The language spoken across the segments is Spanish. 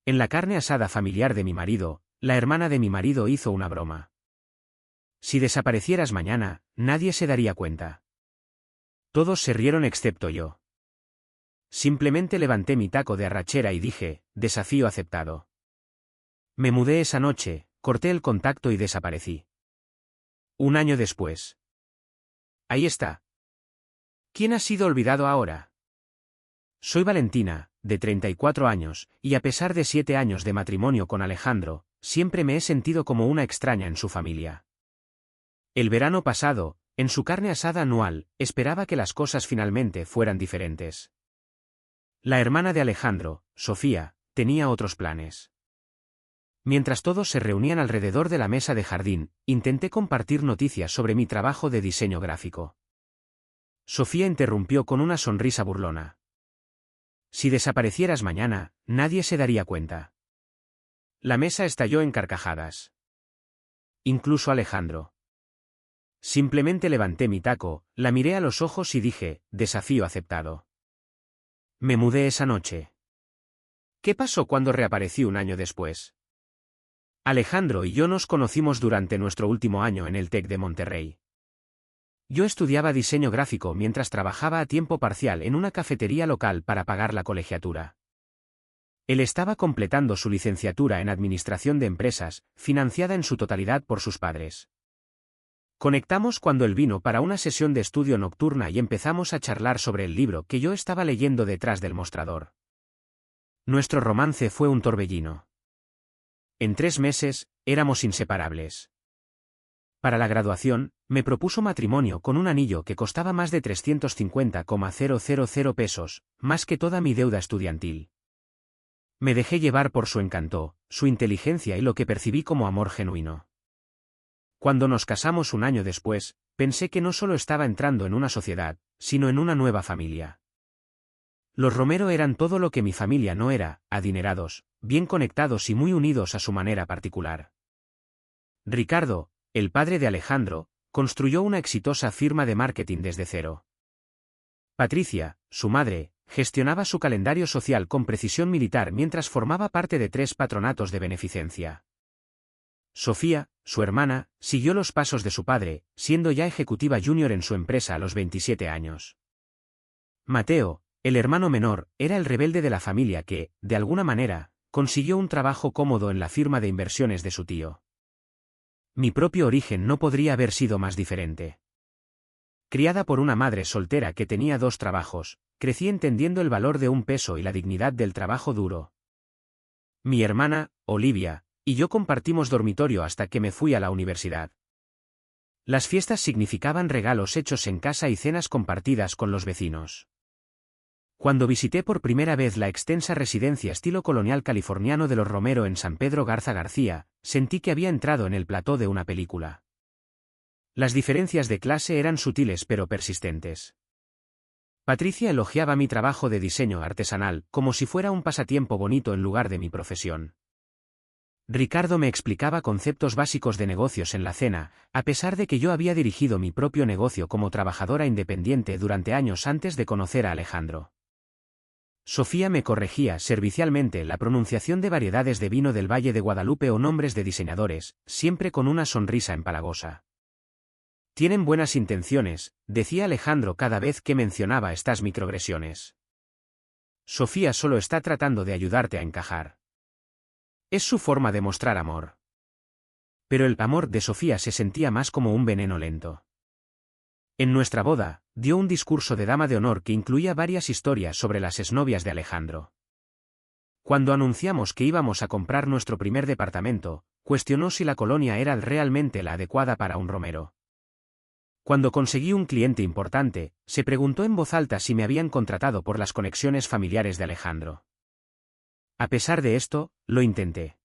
En la carne asada familiar de mi marido, la hermana de mi marido hizo una broma. Si desaparecieras mañana, nadie se daría cuenta. Todos se rieron excepto yo. Simplemente levanté mi taco de arrachera y dije, desafío aceptado. Me mudé esa noche, corté el contacto y desaparecí. Un año después. Ahí está. ¿Quién ha sido olvidado ahora? Soy Valentina, de 34 años, y a pesar de 7 años de matrimonio con Alejandro, siempre me he sentido como una extraña en su familia. El verano pasado, en su carne asada anual, esperaba que las cosas finalmente fueran diferentes. La hermana de Alejandro, Sofía, tenía otros planes. Mientras todos se reunían alrededor de la mesa de jardín, intenté compartir noticias sobre mi trabajo de diseño gráfico. Sofía interrumpió con una sonrisa burlona. Si desaparecieras mañana, nadie se daría cuenta. La mesa estalló en carcajadas. Incluso Alejandro. Simplemente levanté mi taco, la miré a los ojos y dije, desafío aceptado. Me mudé esa noche. ¿Qué pasó cuando reaparecí un año después? Alejandro y yo nos conocimos durante nuestro último año en el TEC de Monterrey. Yo estudiaba diseño gráfico mientras trabajaba a tiempo parcial en una cafetería local para pagar la colegiatura. Él estaba completando su licenciatura en Administración de Empresas, financiada en su totalidad por sus padres. Conectamos cuando él vino para una sesión de estudio nocturna y empezamos a charlar sobre el libro que yo estaba leyendo detrás del mostrador. Nuestro romance fue un torbellino. En 3 meses, éramos inseparables. Para la graduación, me propuso matrimonio con un anillo que costaba más de 350,000 pesos, más que toda mi deuda estudiantil. Me dejé llevar por su encanto, su inteligencia y lo que percibí como amor genuino. Cuando nos casamos un año después, pensé que no solo estaba entrando en una sociedad, sino en una nueva familia. Los Romero eran todo lo que mi familia no era, adinerados, bien conectados y muy unidos a su manera particular. Ricardo, el padre de Alejandro, construyó una exitosa firma de marketing desde cero. Patricia, su madre, gestionaba su calendario social con precisión militar mientras formaba parte de 3 patronatos de beneficencia. Sofía, su hermana, siguió los pasos de su padre, siendo ya ejecutiva junior en su empresa a los 27 años. Mateo, el hermano menor, era el rebelde de la familia que, de alguna manera, consiguió un trabajo cómodo en la firma de inversiones de su tío. Mi propio origen no podría haber sido más diferente. Criada por una madre soltera que tenía 2 trabajos, crecí entendiendo el valor de un peso y la dignidad del trabajo duro. Mi hermana, Olivia, y yo compartimos dormitorio hasta que me fui a la universidad. Las fiestas significaban regalos hechos en casa y cenas compartidas con los vecinos. Cuando visité por primera vez la extensa residencia estilo colonial californiano de los Romero en San Pedro Garza García, sentí que había entrado en el plató de una película. Las diferencias de clase eran sutiles pero persistentes. Patricia elogiaba mi trabajo de diseño artesanal como si fuera un pasatiempo bonito en lugar de mi profesión. Ricardo me explicaba conceptos básicos de negocios en la cena, a pesar de que yo había dirigido mi propio negocio como trabajadora independiente durante años antes de conocer a Alejandro. Sofía me corregía servicialmente la pronunciación de variedades de vino del Valle de Guadalupe o nombres de diseñadores, siempre con una sonrisa empalagosa. Tienen buenas intenciones, decía Alejandro cada vez que mencionaba estas microagresiones. Sofía solo está tratando de ayudarte a encajar. Es su forma de mostrar amor. Pero el amor de Sofía se sentía más como un veneno lento. En nuestra boda, dio un discurso de dama de honor que incluía varias historias sobre las exnovias de Alejandro. Cuando anunciamos que íbamos a comprar nuestro primer departamento, cuestionó si la colonia era realmente la adecuada para un Romero. Cuando conseguí un cliente importante, se preguntó en voz alta si me habían contratado por las conexiones familiares de Alejandro. A pesar de esto, lo intenté.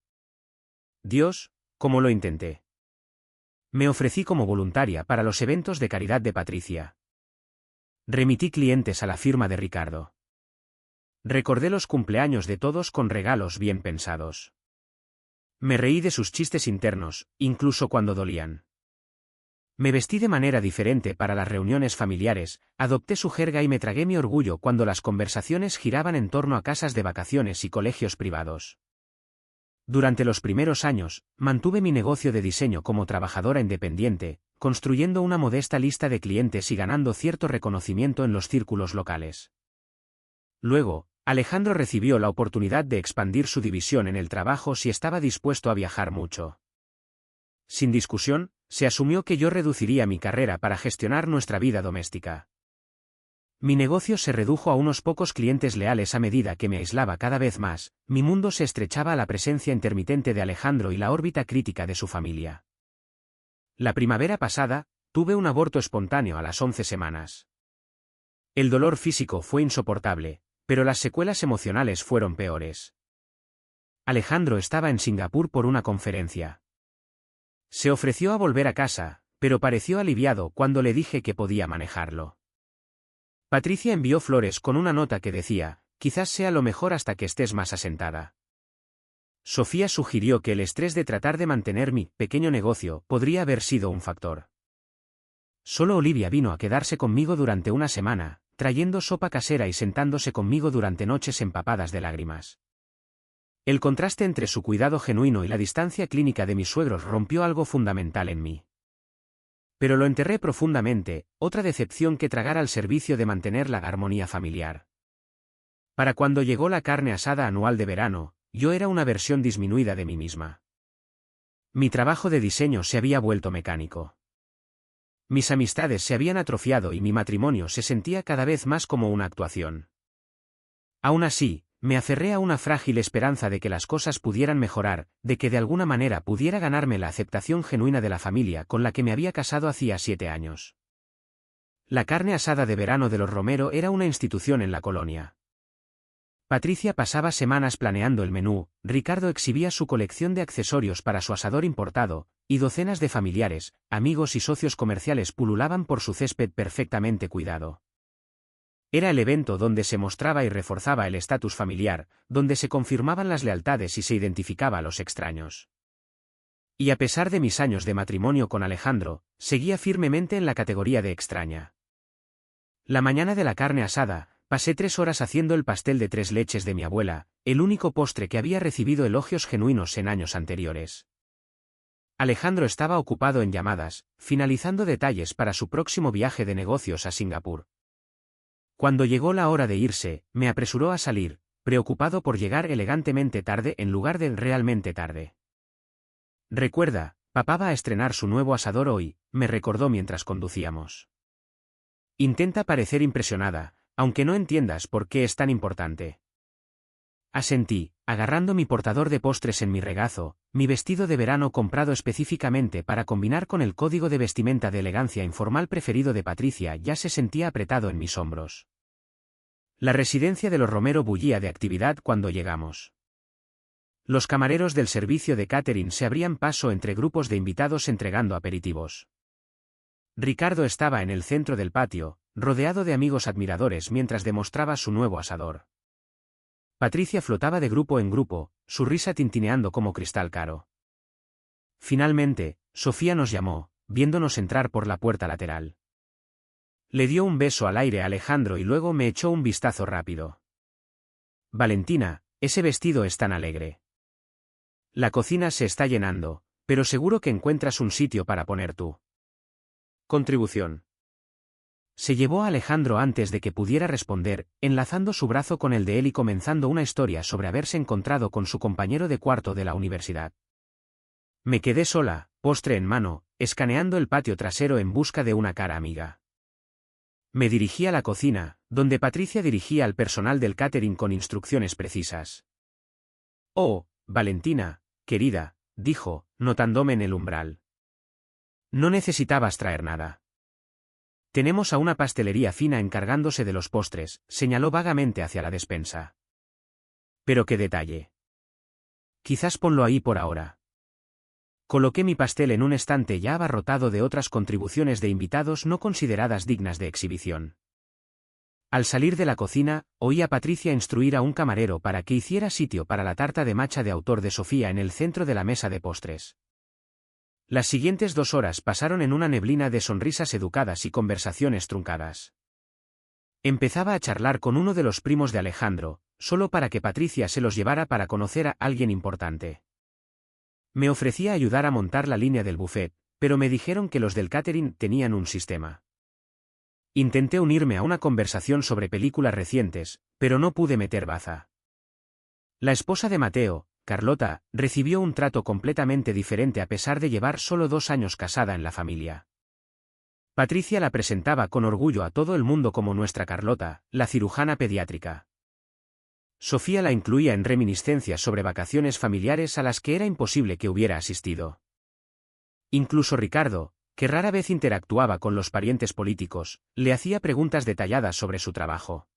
Dios, ¿cómo lo intenté? Me ofrecí como voluntaria para los eventos de caridad de Patricia. Remití clientes a la firma de Ricardo. Recordé los cumpleaños de todos con regalos bien pensados. Me reí de sus chistes internos, incluso cuando dolían. Me vestí de manera diferente para las reuniones familiares, adopté su jerga y me tragué mi orgullo cuando las conversaciones giraban en torno a casas de vacaciones y colegios privados. Durante los primeros años, mantuve mi negocio de diseño como trabajadora independiente, construyendo una modesta lista de clientes y ganando cierto reconocimiento en los círculos locales. Luego, Alejandro recibió la oportunidad de expandir su división en el trabajo si estaba dispuesto a viajar mucho. Sin discusión, se asumió que yo reduciría mi carrera para gestionar nuestra vida doméstica. Mi negocio se redujo a unos pocos clientes leales a medida que me aislaba cada vez más, mi mundo se estrechaba a la presencia intermitente de Alejandro y la órbita crítica de su familia. La primavera pasada, tuve un aborto espontáneo a las 11 semanas. El dolor físico fue insoportable, pero las secuelas emocionales fueron peores. Alejandro estaba en Singapur por una conferencia. Se ofreció a volver a casa, pero pareció aliviado cuando le dije que podía manejarlo. Patricia envió flores con una nota que decía, quizás sea lo mejor hasta que estés más asentada. Sofía sugirió que el estrés de tratar de mantener mi pequeño negocio podría haber sido un factor. Solo Olivia vino a quedarse conmigo durante una semana, trayendo sopa casera y sentándose conmigo durante noches empapadas de lágrimas. El contraste entre su cuidado genuino y la distancia clínica de mis suegros rompió algo fundamental en mí. Pero lo enterré profundamente, otra decepción que tragar al servicio de mantener la armonía familiar. Para cuando llegó la carne asada anual de verano, yo era una versión disminuida de mí misma. Mi trabajo de diseño se había vuelto mecánico. Mis amistades se habían atrofiado y mi matrimonio se sentía cada vez más como una actuación. Aún así, me aferré a una frágil esperanza de que las cosas pudieran mejorar, de que de alguna manera pudiera ganarme la aceptación genuina de la familia con la que me había casado hacía 7 años. La carne asada de verano de los Romero era una institución en la colonia. Patricia pasaba semanas planeando el menú, Ricardo exhibía su colección de accesorios para su asador importado, y docenas de familiares, amigos y socios comerciales pululaban por su césped perfectamente cuidado. Era el evento donde se mostraba y reforzaba el estatus familiar, donde se confirmaban las lealtades y se identificaba a los extraños. Y a pesar de mis años de matrimonio con Alejandro, seguía firmemente en la categoría de extraña. La mañana de la carne asada, pasé 3 horas haciendo el pastel de 3 leches de mi abuela, el único postre que había recibido elogios genuinos en años anteriores. Alejandro estaba ocupado en llamadas, finalizando detalles para su próximo viaje de negocios a Singapur. Cuando llegó la hora de irse, me apresuró a salir, preocupado por llegar elegantemente tarde en lugar de realmente tarde. Recuerda, papá va a estrenar su nuevo asador hoy, me recordó mientras conducíamos. Intenta parecer impresionada, aunque no entiendas por qué es tan importante. Asentí, agarrando mi portador de postres en mi regazo, mi vestido de verano comprado específicamente para combinar con el código de vestimenta de elegancia informal preferido de Patricia ya se sentía apretado en mis hombros. La residencia de los Romero bullía de actividad cuando llegamos. Los camareros del servicio de catering se abrían paso entre grupos de invitados entregando aperitivos. Ricardo estaba en el centro del patio, rodeado de amigos admiradores mientras demostraba su nuevo asador. Patricia flotaba de grupo en grupo, su risa tintineando como cristal caro. Finalmente, Sofía nos llamó, viéndonos entrar por la puerta lateral. Le dio un beso al aire a Alejandro y luego me echó un vistazo rápido. Valentina, ese vestido es tan alegre. La cocina se está llenando, pero seguro que encuentras un sitio para poner tu contribución. Se llevó a Alejandro antes de que pudiera responder, enlazando su brazo con el de él y comenzando una historia sobre haberse encontrado con su compañero de cuarto de la universidad. Me quedé sola, postre en mano, escaneando el patio trasero en busca de una cara amiga. Me dirigí a la cocina, donde Patricia dirigía al personal del catering con instrucciones precisas. «Oh, Valentina, querida», dijo, notándome en el umbral. «No necesitabas traer nada. Tenemos a una pastelería fina encargándose de los postres», señaló vagamente hacia la despensa. «Pero qué detalle. Quizás ponlo ahí por ahora». Coloqué mi pastel en un estante ya abarrotado de otras contribuciones de invitados no consideradas dignas de exhibición. Al salir de la cocina, oí a Patricia instruir a un camarero para que hiciera sitio para la tarta de matcha de autor de Sofía en el centro de la mesa de postres. Las siguientes 2 horas pasaron en una neblina de sonrisas educadas y conversaciones truncadas. Empezaba a charlar con uno de los primos de Alejandro, solo para que Patricia se los llevara para conocer a alguien importante. Me ofrecía ayudar a montar la línea del buffet, pero me dijeron que los del catering tenían un sistema. Intenté unirme a una conversación sobre películas recientes, pero no pude meter baza. La esposa de Mateo, Carlota, recibió un trato completamente diferente a pesar de llevar solo 2 años casada en la familia. Patricia la presentaba con orgullo a todo el mundo como nuestra Carlota, la cirujana pediátrica. Sofía la incluía en reminiscencias sobre vacaciones familiares a las que era imposible que hubiera asistido. Incluso Ricardo, que rara vez interactuaba con los parientes políticos, le hacía preguntas detalladas sobre su trabajo.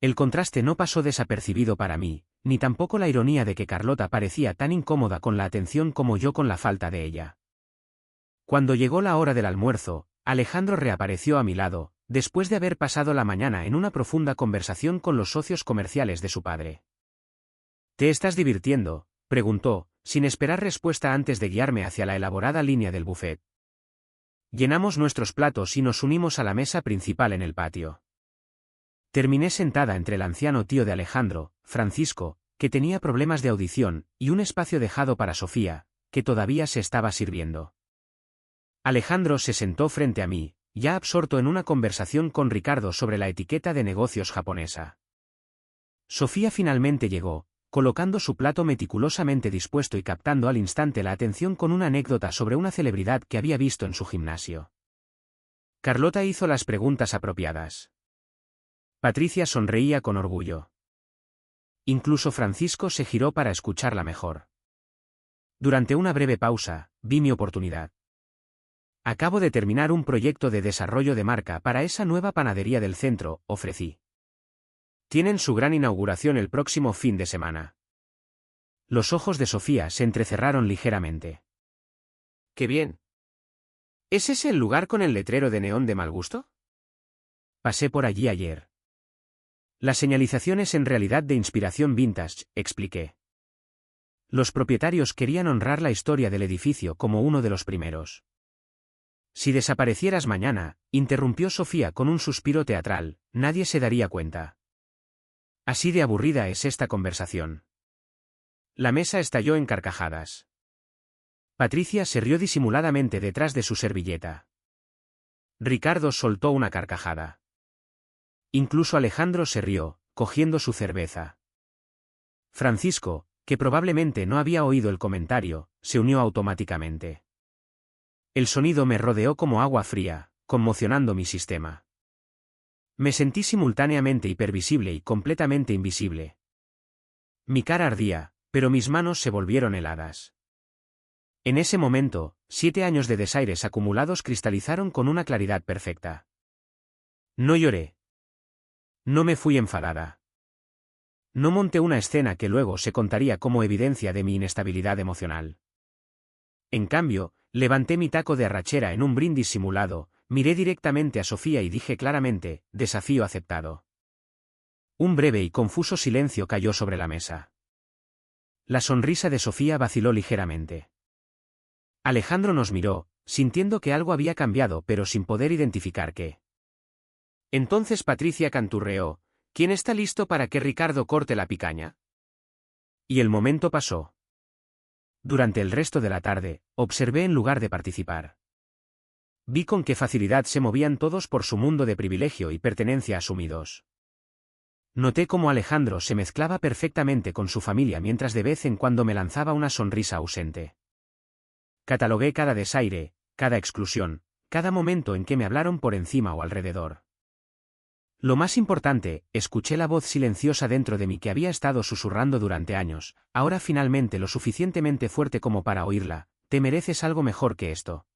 El contraste no pasó desapercibido para mí, ni tampoco la ironía de que Carlota parecía tan incómoda con la atención como yo con la falta de ella. Cuando llegó la hora del almuerzo, Alejandro reapareció a mi lado, después de haber pasado la mañana en una profunda conversación con los socios comerciales de su padre. ¿Te estás divirtiendo?, preguntó, sin esperar respuesta antes de guiarme hacia la elaborada línea del buffet. Llenamos nuestros platos y nos unimos a la mesa principal en el patio. Terminé sentada entre el anciano tío de Alejandro, Francisco, que tenía problemas de audición, y un espacio dejado para Sofía, que todavía se estaba sirviendo. Alejandro se sentó frente a mí, ya absorto en una conversación con Ricardo sobre la etiqueta de negocios japonesa. Sofía finalmente llegó, colocando su plato meticulosamente dispuesto y captando al instante la atención con una anécdota sobre una celebridad que había visto en su gimnasio. Carlota hizo las preguntas apropiadas. Patricia sonreía con orgullo. Incluso Francisco se giró para escucharla mejor. Durante una breve pausa, vi mi oportunidad. Acabo de terminar un proyecto de desarrollo de marca para esa nueva panadería del centro, ofrecí. Tienen su gran inauguración el próximo fin de semana. Los ojos de Sofía se entrecerraron ligeramente. ¡Qué bien! ¿Es ese el lugar con el letrero de neón de mal gusto? Pasé por allí ayer. La señalización es en realidad de inspiración vintage, expliqué. Los propietarios querían honrar la historia del edificio como uno de los primeros. Si desaparecieras mañana, interrumpió Sofía con un suspiro teatral, nadie se daría cuenta. Así de aburrida es esta conversación. La mesa estalló en carcajadas. Patricia se rió disimuladamente detrás de su servilleta. Ricardo soltó una carcajada. Incluso Alejandro se rió, cogiendo su cerveza. Francisco, que probablemente no había oído el comentario, se unió automáticamente. El sonido me rodeó como agua fría, conmocionando mi sistema. Me sentí simultáneamente hipervisible y completamente invisible. Mi cara ardía, pero mis manos se volvieron heladas. En ese momento, 7 años de desaires acumulados cristalizaron con una claridad perfecta. No lloré. No me fui enfadada. No monté una escena que luego se contaría como evidencia de mi inestabilidad emocional. En cambio, levanté mi taco de arrachera en un brindis simulado, miré directamente a Sofía y dije claramente, desafío aceptado. Un breve y confuso silencio cayó sobre la mesa. La sonrisa de Sofía vaciló ligeramente. Alejandro nos miró, sintiendo que algo había cambiado pero sin poder identificar qué. Entonces Patricia canturreó, ¿quién está listo para que Ricardo corte la picaña? Y el momento pasó. Durante el resto de la tarde, observé en lugar de participar. Vi con qué facilidad se movían todos por su mundo de privilegio y pertenencia asumidos. Noté cómo Alejandro se mezclaba perfectamente con su familia mientras de vez en cuando me lanzaba una sonrisa ausente. Catalogué cada desaire, cada exclusión, cada momento en que me hablaron por encima o alrededor. Lo más importante, escuché la voz silenciosa dentro de mí que había estado susurrando durante años, ahora finalmente lo suficientemente fuerte como para oírla, te mereces algo mejor que esto.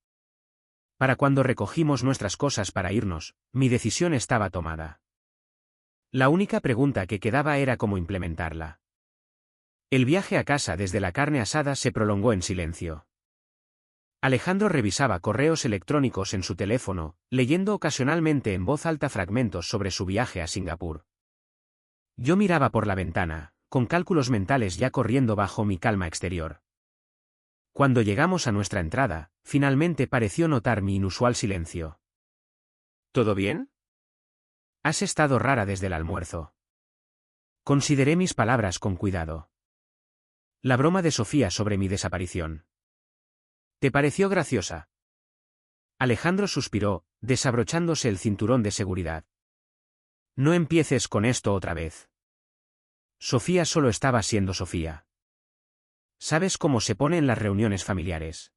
Para cuando recogimos nuestras cosas para irnos, mi decisión estaba tomada. La única pregunta que quedaba era cómo implementarla. El viaje a casa desde la carne asada se prolongó en silencio. Alejandro revisaba correos electrónicos en su teléfono, leyendo ocasionalmente en voz alta fragmentos sobre su viaje a Singapur. Yo miraba por la ventana, con cálculos mentales ya corriendo bajo mi calma exterior. Cuando llegamos a nuestra entrada, finalmente pareció notar mi inusual silencio. ¿Todo bien? Has estado rara desde el almuerzo. Consideré mis palabras con cuidado. La broma de Sofía sobre mi desaparición. ¿Te pareció graciosa? Alejandro suspiró, desabrochándose el cinturón de seguridad. No empieces con esto otra vez. Sofía solo estaba siendo Sofía. ¿Sabes cómo se pone en las reuniones familiares?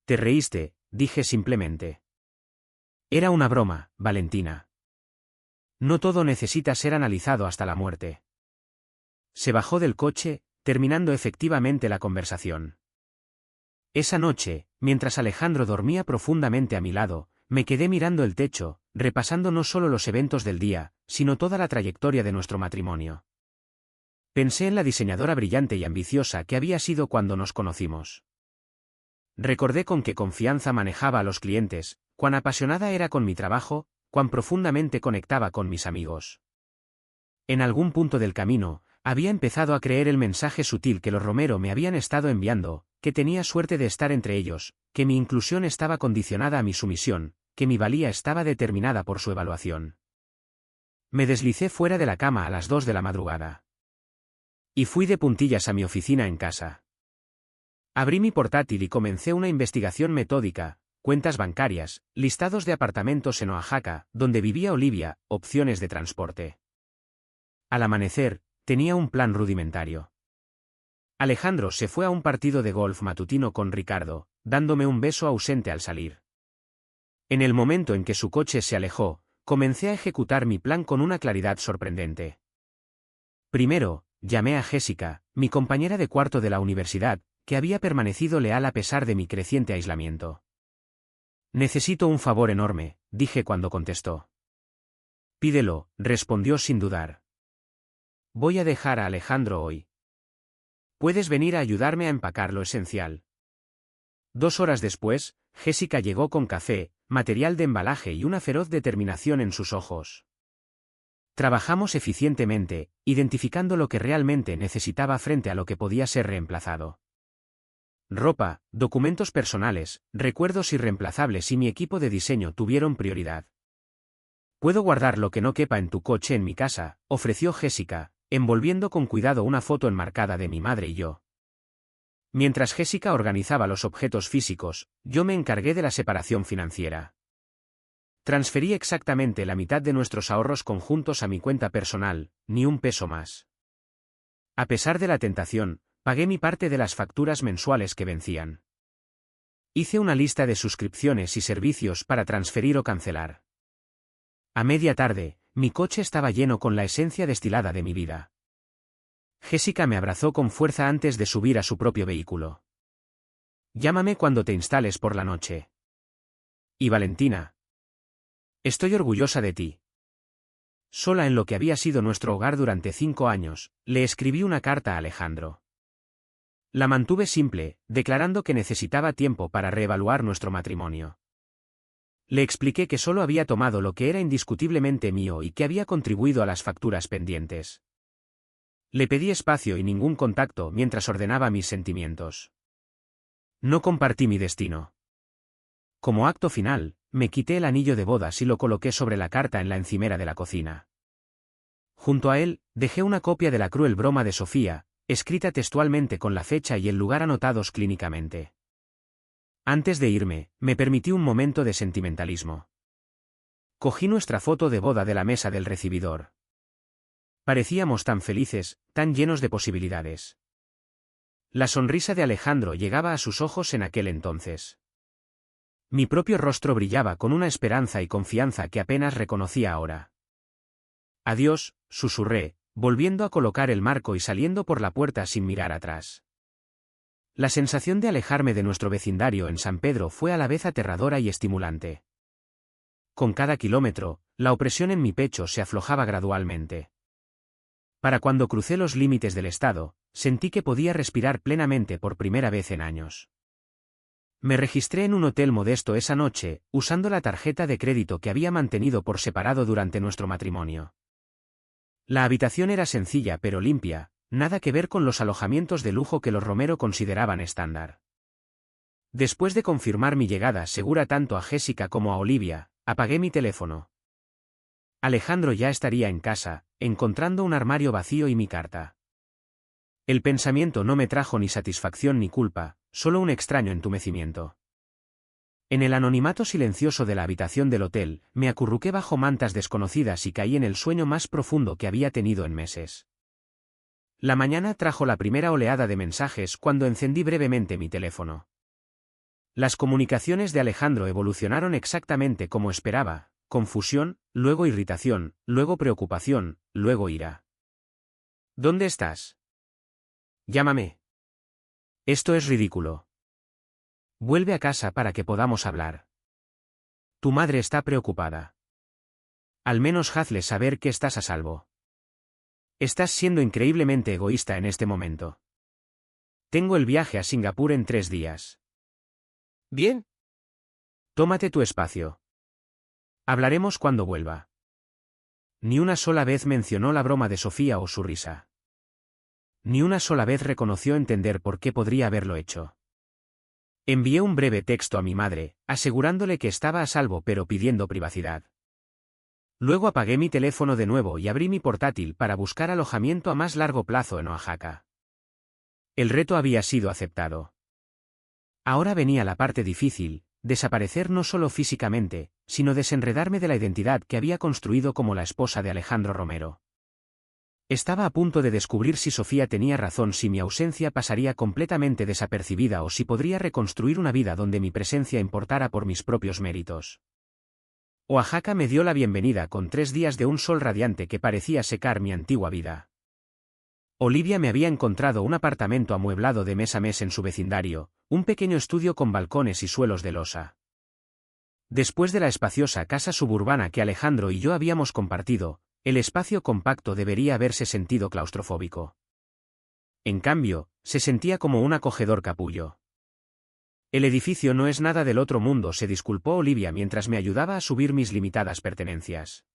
Te reíste, dije simplemente. Era una broma, Valentina. No todo necesita ser analizado hasta la muerte. Se bajó del coche, terminando efectivamente la conversación. Esa noche, mientras Alejandro dormía profundamente a mi lado, me quedé mirando el techo, repasando no solo los eventos del día, sino toda la trayectoria de nuestro matrimonio. Pensé en la diseñadora brillante y ambiciosa que había sido cuando nos conocimos. Recordé con qué confianza manejaba a los clientes, cuán apasionada era con mi trabajo, cuán profundamente conectaba con mis amigos. En algún punto del camino, había empezado a creer el mensaje sutil que los Romero me habían estado enviando, que tenía suerte de estar entre ellos, que mi inclusión estaba condicionada a mi sumisión, que mi valía estaba determinada por su evaluación. Me deslicé fuera de la cama a las 2 de la madrugada. Y fui de puntillas a mi oficina en casa. Abrí mi portátil y comencé una investigación metódica, cuentas bancarias, listados de apartamentos en Oaxaca, donde vivía Olivia, opciones de transporte. Al amanecer, tenía un plan rudimentario. Alejandro se fue a un partido de golf matutino con Ricardo, dándome un beso ausente al salir. En el momento en que su coche se alejó, comencé a ejecutar mi plan con una claridad sorprendente. Primero, llamé a Jessica, mi compañera de cuarto de la universidad, que había permanecido leal a pesar de mi creciente aislamiento. Necesito un favor enorme, dije cuando contestó. Pídelo, respondió sin dudar. Voy a dejar a Alejandro hoy. ¿Puedes venir a ayudarme a empacar lo esencial? 2 horas después, Jessica llegó con café, material de embalaje y una feroz determinación en sus ojos. Trabajamos eficientemente, identificando lo que realmente necesitaba frente a lo que podía ser reemplazado. Ropa, documentos personales, recuerdos irreemplazables y mi equipo de diseño tuvieron prioridad. «Puedo guardar lo que no quepa en tu coche en mi casa», ofreció Jessica, envolviendo con cuidado una foto enmarcada de mi madre y yo. Mientras Jessica organizaba los objetos físicos, yo me encargué de la separación financiera. Transferí exactamente la mitad de nuestros ahorros conjuntos a mi cuenta personal, ni un peso más. A pesar de la tentación, pagué mi parte de las facturas mensuales que vencían. Hice una lista de suscripciones y servicios para transferir o cancelar. A media tarde, mi coche estaba lleno con la esencia destilada de mi vida. Jessica me abrazó con fuerza antes de subir a su propio vehículo. Llámame cuando te instales por la noche. Y Valentina. Estoy orgullosa de ti. Sola en lo que había sido nuestro hogar durante 5 años, le escribí una carta a Alejandro. La mantuve simple, declarando que necesitaba tiempo para reevaluar nuestro matrimonio. Le expliqué que solo había tomado lo que era indiscutiblemente mío y que había contribuido a las facturas pendientes. Le pedí espacio y ningún contacto mientras ordenaba mis sentimientos. No compartí mi destino. Como acto final, me quité el anillo de bodas y lo coloqué sobre la carta en la encimera de la cocina. Junto a él, dejé una copia de la cruel broma de Sofía, escrita textualmente con la fecha y el lugar anotados clínicamente. Antes de irme, me permití un momento de sentimentalismo. Cogí nuestra foto de boda de la mesa del recibidor. Parecíamos tan felices, tan llenos de posibilidades. La sonrisa de Alejandro llegaba a sus ojos en aquel entonces. Mi propio rostro brillaba con una esperanza y confianza que apenas reconocía ahora. Adiós, susurré, volviendo a colocar el marco y saliendo por la puerta sin mirar atrás. La sensación de alejarme de nuestro vecindario en San Pedro fue a la vez aterradora y estimulante. Con cada kilómetro, la opresión en mi pecho se aflojaba gradualmente. Para cuando crucé los límites del estado, sentí que podía respirar plenamente por primera vez en años. Me registré en un hotel modesto esa noche, usando la tarjeta de crédito que había mantenido por separado durante nuestro matrimonio. La habitación era sencilla pero limpia, nada que ver con los alojamientos de lujo que los Romero consideraban estándar. Después de confirmar mi llegada segura tanto a Jessica como a Olivia, apagué mi teléfono. Alejandro ya estaría en casa, encontrando un armario vacío y mi carta. El pensamiento no me trajo ni satisfacción ni culpa, solo un extraño entumecimiento. En el anonimato silencioso de la habitación del hotel, me acurruqué bajo mantas desconocidas y caí en el sueño más profundo que había tenido en meses. La mañana trajo la primera oleada de mensajes cuando encendí brevemente mi teléfono. Las comunicaciones de Alejandro evolucionaron exactamente como esperaba: confusión, luego irritación, luego preocupación, luego ira. ¿Dónde estás? Llámame. Esto es ridículo. Vuelve a casa para que podamos hablar. Tu madre está preocupada. Al menos hazle saber que estás a salvo. Estás siendo increíblemente egoísta en este momento. Tengo el viaje a Singapur en 3 días. Bien. Tómate tu espacio. Hablaremos cuando vuelva. Ni una sola vez mencionó la broma de Sofía o su risa. Ni una sola vez reconoció entender por qué podría haberlo hecho. Envié un breve texto a mi madre, asegurándole que estaba a salvo pero pidiendo privacidad. Luego apagué mi teléfono de nuevo y abrí mi portátil para buscar alojamiento a más largo plazo en Oaxaca. El reto había sido aceptado. Ahora venía la parte difícil: desaparecer no solo físicamente, sino desenredarme de la identidad que había construido como la esposa de Alejandro Romero. Estaba a punto de descubrir si Sofía tenía razón, si mi ausencia pasaría completamente desapercibida o si podría reconstruir una vida donde mi presencia importara por mis propios méritos. Oaxaca me dio la bienvenida con 3 días de un sol radiante que parecía secar mi antigua vida. Olivia me había encontrado un apartamento amueblado de mes a mes en su vecindario, un pequeño estudio con balcones y suelos de losa. Después de la espaciosa casa suburbana que Alejandro y yo habíamos compartido, el espacio compacto debería haberse sentido claustrofóbico. En cambio, se sentía como un acogedor capullo. El edificio no es nada del otro mundo, se disculpó Olivia mientras me ayudaba a subir mis limitadas pertenencias.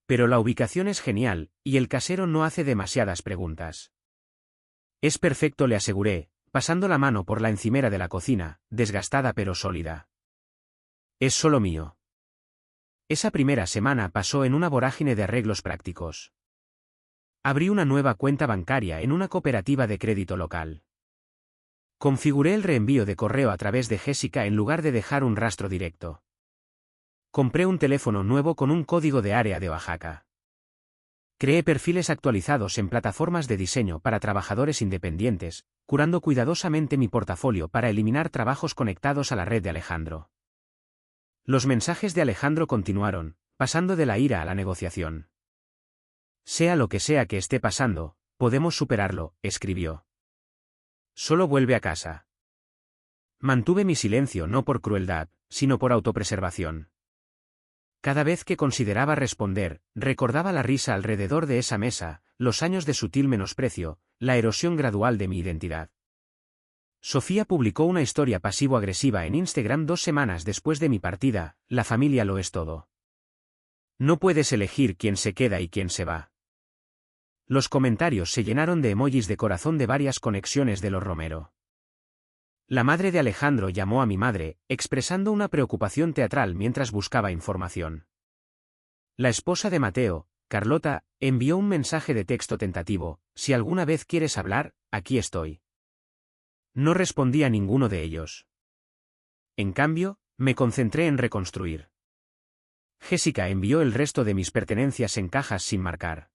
Pero la ubicación es genial, y el casero no hace demasiadas preguntas. Es perfecto, le aseguré, pasando la mano por la encimera de la cocina, desgastada pero sólida. Es solo mío. Esa primera semana pasó en una vorágine de arreglos prácticos. Abrí una nueva cuenta bancaria en una cooperativa de crédito local. Configuré el reenvío de correo a través de Jessica en lugar de dejar un rastro directo. Compré un teléfono nuevo con un código de área de Oaxaca. Creé perfiles actualizados en plataformas de diseño para trabajadores independientes, curando cuidadosamente mi portafolio para eliminar trabajos conectados a la red de Alejandro. Los mensajes de Alejandro continuaron, pasando de la ira a la negociación. Sea lo que sea que esté pasando, podemos superarlo, escribió. Solo vuelve a casa. Mantuve mi silencio no por crueldad, sino por autopreservación. Cada vez que consideraba responder, recordaba la risa alrededor de esa mesa, los años de sutil menosprecio, la erosión gradual de mi identidad. Sofía publicó una historia pasivo-agresiva en Instagram 2 semanas después de mi partida: la familia lo es todo. No puedes elegir quién se queda y quién se va. Los comentarios se llenaron de emojis de corazón de varias conexiones de los Romero. La madre de Alejandro llamó a mi madre, expresando una preocupación teatral mientras buscaba información. La esposa de Mateo, Carlota, envió un mensaje de texto tentativo: si alguna vez quieres hablar, aquí estoy. No respondí a ninguno de ellos. En cambio, me concentré en reconstruir. Jessica envió el resto de mis pertenencias en cajas sin marcar.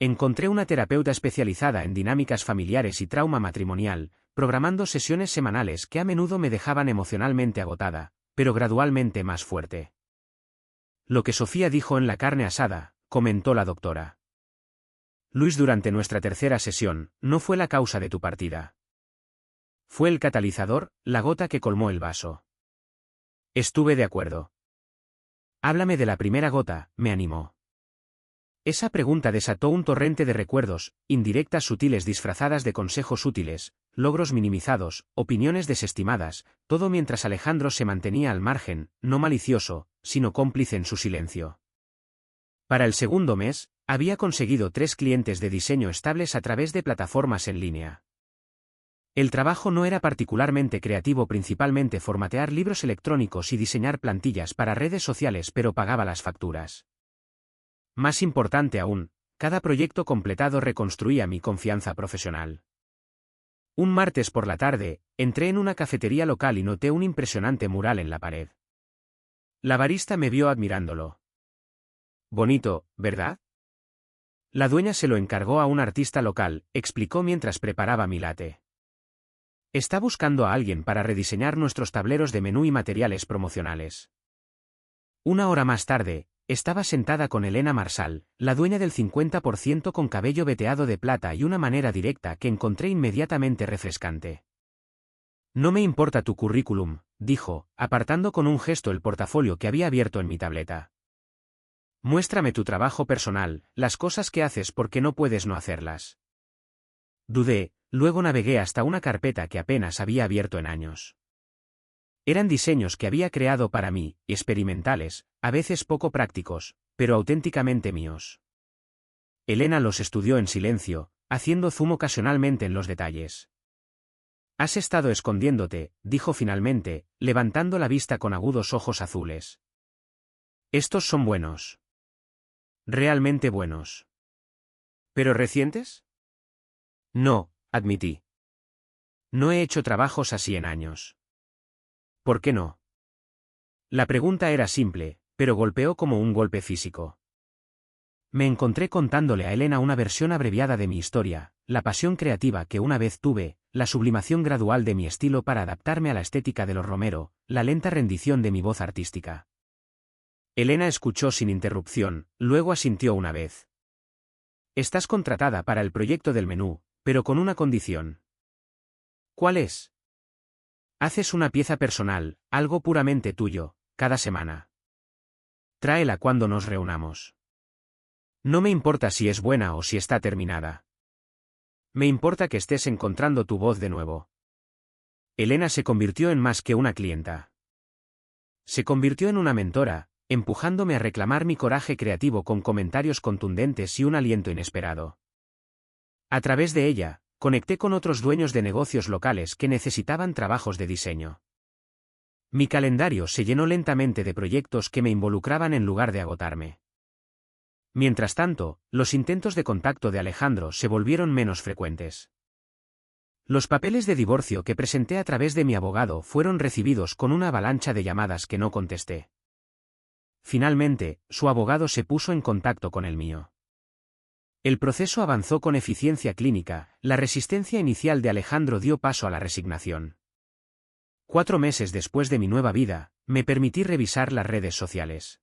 Encontré una terapeuta especializada en dinámicas familiares y trauma matrimonial, programando sesiones semanales que a menudo me dejaban emocionalmente agotada, pero gradualmente más fuerte. Lo que Sofía dijo en la carne asada, comentó la doctora. Luis, durante nuestra tercera sesión, no fue la causa de tu partida. Fue el catalizador, la gota que colmó el vaso. Estuve de acuerdo. Háblame de la primera gota, me animó. Esa pregunta desató un torrente de recuerdos, indirectas sutiles disfrazadas de consejos útiles, logros minimizados, opiniones desestimadas, todo mientras Alejandro se mantenía al margen, no malicioso, sino cómplice en su silencio. Para el segundo mes, había conseguido 3 clientes de diseño estables a través de plataformas en línea. El trabajo no era particularmente creativo, principalmente formatear libros electrónicos y diseñar plantillas para redes sociales, pero pagaba las facturas. Más importante aún, cada proyecto completado reconstruía mi confianza profesional. Un martes por la tarde, entré en una cafetería local y noté un impresionante mural en la pared. La barista me vio admirándolo. Bonito, ¿verdad? La dueña se lo encargó a un artista local, explicó mientras preparaba mi latte. Está buscando a alguien para rediseñar nuestros tableros de menú y materiales promocionales. Una hora más tarde, estaba sentada con Elena Marsal, la dueña del 50% con cabello veteado de plata y una manera directa que encontré inmediatamente refrescante. No me importa tu currículum, dijo, apartando con un gesto el portafolio que había abierto en mi tableta. Muéstrame tu trabajo personal, las cosas que haces porque no puedes no hacerlas. Dudé, luego navegué hasta una carpeta que apenas había abierto en años. Eran diseños que había creado para mí, experimentales, a veces poco prácticos, pero auténticamente míos. Elena los estudió en silencio, haciendo zoom ocasionalmente en los detalles. Has estado escondiéndote, dijo finalmente, levantando la vista con agudos ojos azules. Estos son buenos. Realmente buenos. ¿Pero recientes? No, admití. No he hecho trabajos así en años. ¿Por qué no? La pregunta era simple, pero golpeó como un golpe físico. Me encontré contándole a Elena una versión abreviada de mi historia, la pasión creativa que una vez tuve, la sublimación gradual de mi estilo para adaptarme a la estética de los Romero, la lenta rendición de mi voz artística. Elena escuchó sin interrupción, luego asintió una vez. Estás contratada para el proyecto del menú, pero con una condición. ¿Cuál es? Haces una pieza personal, algo puramente tuyo, cada semana. Tráela cuando nos reunamos. No me importa si es buena o si está terminada. Me importa que estés encontrando tu voz de nuevo. Elena se convirtió en más que una clienta. Se convirtió en una mentora, empujándome a reclamar mi coraje creativo con comentarios contundentes y un aliento inesperado. A través de ella, conecté con otros dueños de negocios locales que necesitaban trabajos de diseño. Mi calendario se llenó lentamente de proyectos que me involucraban en lugar de agotarme. Mientras tanto, los intentos de contacto de Alejandro se volvieron menos frecuentes. Los papeles de divorcio que presenté a través de mi abogado fueron recibidos con una avalancha de llamadas que no contesté. Finalmente, su abogado se puso en contacto con el mío. El proceso avanzó con eficiencia clínica, la resistencia inicial de Alejandro dio paso a la resignación. 4 meses después de mi nueva vida, me permití revisar las redes sociales.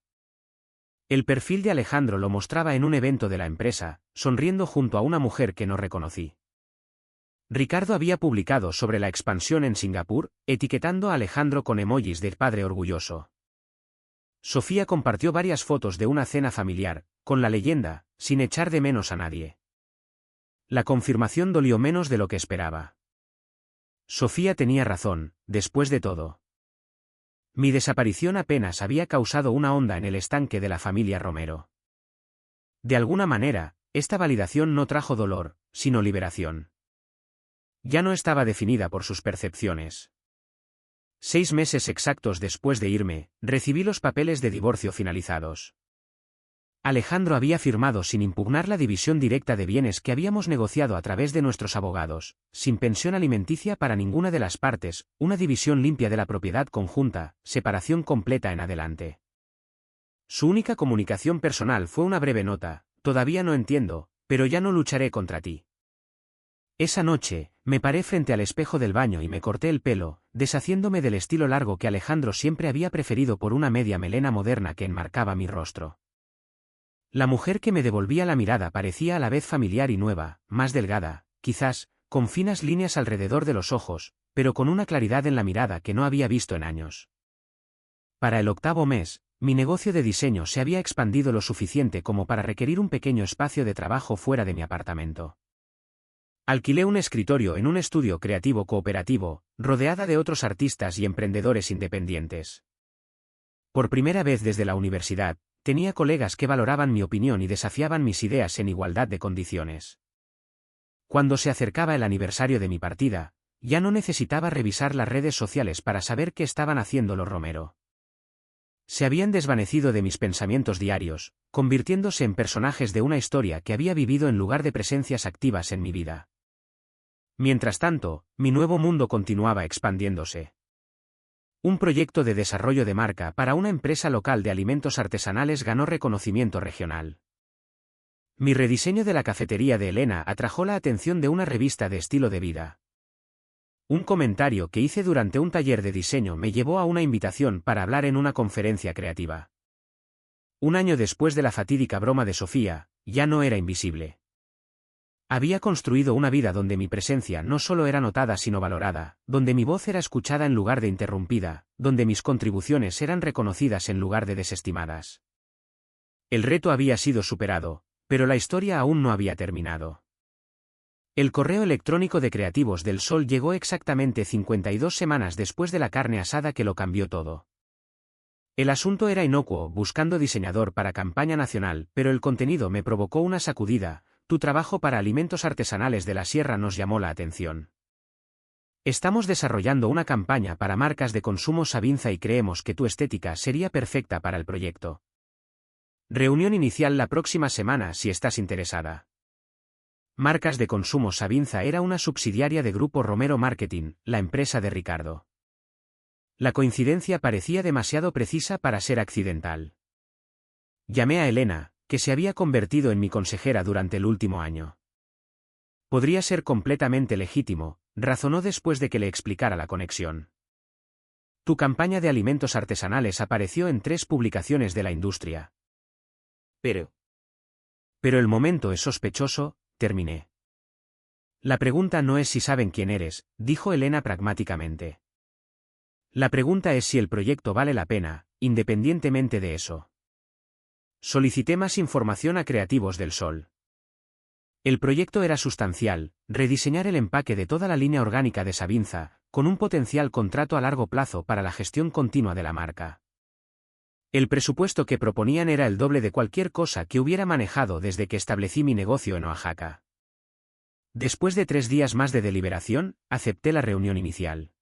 El perfil de Alejandro lo mostraba en un evento de la empresa, sonriendo junto a una mujer que no reconocí. Ricardo había publicado sobre la expansión en Singapur, etiquetando a Alejandro con emojis de padre orgulloso. Sofía compartió varias fotos de una cena familiar, con la leyenda, sin echar de menos a nadie. La confirmación dolió menos de lo que esperaba. Sofía tenía razón, después de todo. Mi desaparición apenas había causado una onda en el estanque de la familia Romero. De alguna manera, esta validación no trajo dolor, sino liberación. Ya no estaba definida por sus percepciones. 6 meses exactos después de irme, recibí los papeles de divorcio finalizados. Alejandro había firmado sin impugnar la división directa de bienes que habíamos negociado a través de nuestros abogados, sin pensión alimenticia para ninguna de las partes, una división limpia de la propiedad conjunta, separación completa en adelante. Su única comunicación personal fue una breve nota: todavía no entiendo, pero ya no lucharé contra ti. Esa noche, me paré frente al espejo del baño y me corté el pelo, deshaciéndome del estilo largo que Alejandro siempre había preferido por una media melena moderna que enmarcaba mi rostro. La mujer que me devolvía la mirada parecía a la vez familiar y nueva, más delgada, quizás, con finas líneas alrededor de los ojos, pero con una claridad en la mirada que no había visto en años. Para el 8º mes, mi negocio de diseño se había expandido lo suficiente como para requerir un pequeño espacio de trabajo fuera de mi apartamento. Alquilé un escritorio en un estudio creativo cooperativo, rodeada de otros artistas y emprendedores independientes. Por primera vez desde la universidad, tenía colegas que valoraban mi opinión y desafiaban mis ideas en igualdad de condiciones. Cuando se acercaba el aniversario de mi partida, ya no necesitaba revisar las redes sociales para saber qué estaban haciendo los Romero. Se habían desvanecido de mis pensamientos diarios, convirtiéndose en personajes de una historia que había vivido en lugar de presencias activas en mi vida. Mientras tanto, mi nuevo mundo continuaba expandiéndose. Un proyecto de desarrollo de marca para una empresa local de alimentos artesanales ganó reconocimiento regional. Mi rediseño de la cafetería de Elena atrajo la atención de una revista de estilo de vida. Un comentario que hice durante un taller de diseño me llevó a una invitación para hablar en una conferencia creativa. Un año después de la fatídica broma de Sofía, ya no era invisible. Había construido una vida donde mi presencia no solo era notada sino valorada, donde mi voz era escuchada en lugar de interrumpida, donde mis contribuciones eran reconocidas en lugar de desestimadas. El reto había sido superado, pero la historia aún no había terminado. El correo electrónico de Creativos del Sol llegó exactamente 52 semanas después de la carne asada que lo cambió todo. El asunto era inocuo, buscando diseñador para campaña nacional, pero el contenido me provocó una sacudida. Tu trabajo para alimentos artesanales de la sierra nos llamó la atención. Estamos desarrollando una campaña para marcas de consumo Savinza y creemos que tu estética sería perfecta para el proyecto. Reunión inicial la próxima semana si estás interesada. Marcas de consumo Savinza era una subsidiaria de Grupo Romero Marketing, la empresa de Ricardo. La coincidencia parecía demasiado precisa para ser accidental. Llamé a Elena, que se había convertido en mi consejera durante el último año. Podría ser completamente legítimo, razonó después de que le explicara la conexión. Tu campaña de alimentos artesanales apareció en 3 publicaciones de la industria. Pero el momento es sospechoso, terminé. La pregunta no es si saben quién eres, dijo Elena pragmáticamente. La pregunta es si el proyecto vale la pena, independientemente de eso. Solicité más información a Creativos del Sol. El proyecto era sustancial, rediseñar el empaque de toda la línea orgánica de Savinza, con un potencial contrato a largo plazo para la gestión continua de la marca. El presupuesto que proponían era el doble de cualquier cosa que hubiera manejado desde que establecí mi negocio en Oaxaca. Después de 3 días más de deliberación, acepté la reunión inicial.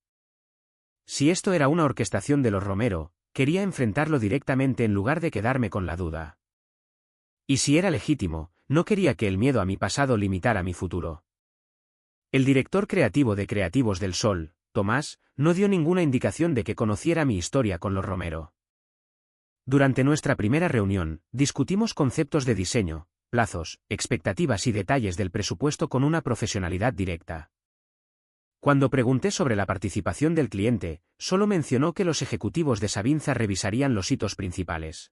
Si esto era una orquestación de los Romero, quería enfrentarlo directamente en lugar de quedarme con la duda. Y si era legítimo, no quería que el miedo a mi pasado limitara mi futuro. El director creativo de Creativos del Sol, Tomás, no dio ninguna indicación de que conociera mi historia con los Romero. Durante nuestra primera reunión, discutimos conceptos de diseño, plazos, expectativas y detalles del presupuesto con una profesionalidad directa. Cuando pregunté sobre la participación del cliente, solo mencionó que los ejecutivos de Savinza revisarían los hitos principales.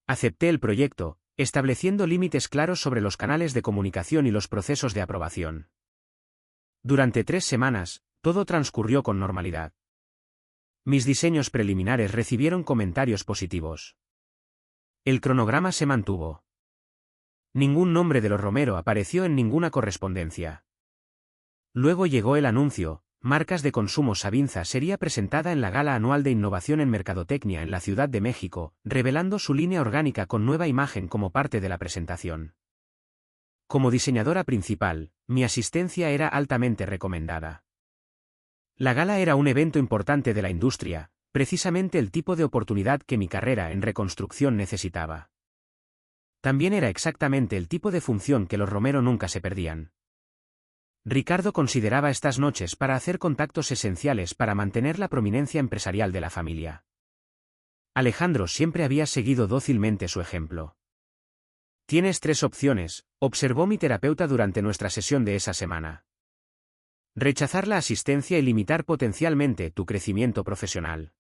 Acepté el proyecto, estableciendo límites claros sobre los canales de comunicación y los procesos de aprobación. Durante 3 semanas, todo transcurrió con normalidad. Mis diseños preliminares recibieron comentarios positivos. El cronograma se mantuvo. Ningún nombre de los Romero apareció en ninguna correspondencia. Luego llegó el anuncio: Marcas de consumo Savinza sería presentada en la Gala Anual de Innovación en Mercadotecnia en la Ciudad de México, revelando su línea orgánica con nueva imagen como parte de la presentación. Como diseñadora principal, mi asistencia era altamente recomendada. La gala era un evento importante de la industria, precisamente el tipo de oportunidad que mi carrera en reconstrucción necesitaba. También era exactamente el tipo de función que los Romero nunca se perdían. Ricardo consideraba estas noches para hacer contactos esenciales para mantener la prominencia empresarial de la familia. Alejandro siempre había seguido dócilmente su ejemplo. Tienes 3 opciones, observó mi terapeuta durante nuestra sesión de esa semana. Rechazar la asistencia y limitar potencialmente tu crecimiento profesional.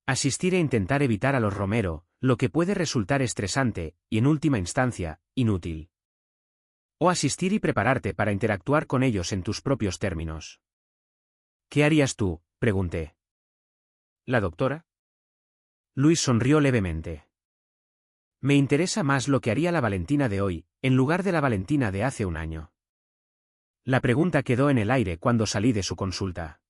Asistir e intentar evitar a los Romero, lo que puede resultar estresante, y en última instancia, inútil. O asistir y prepararte para interactuar con ellos en tus propios términos. ¿Qué harías tú?, pregunté. ¿La doctora? Luis sonrió levemente. Me interesa más lo que haría la Valentina de hoy, en lugar de la Valentina de hace un año. La pregunta quedó en el aire cuando salí de su consulta.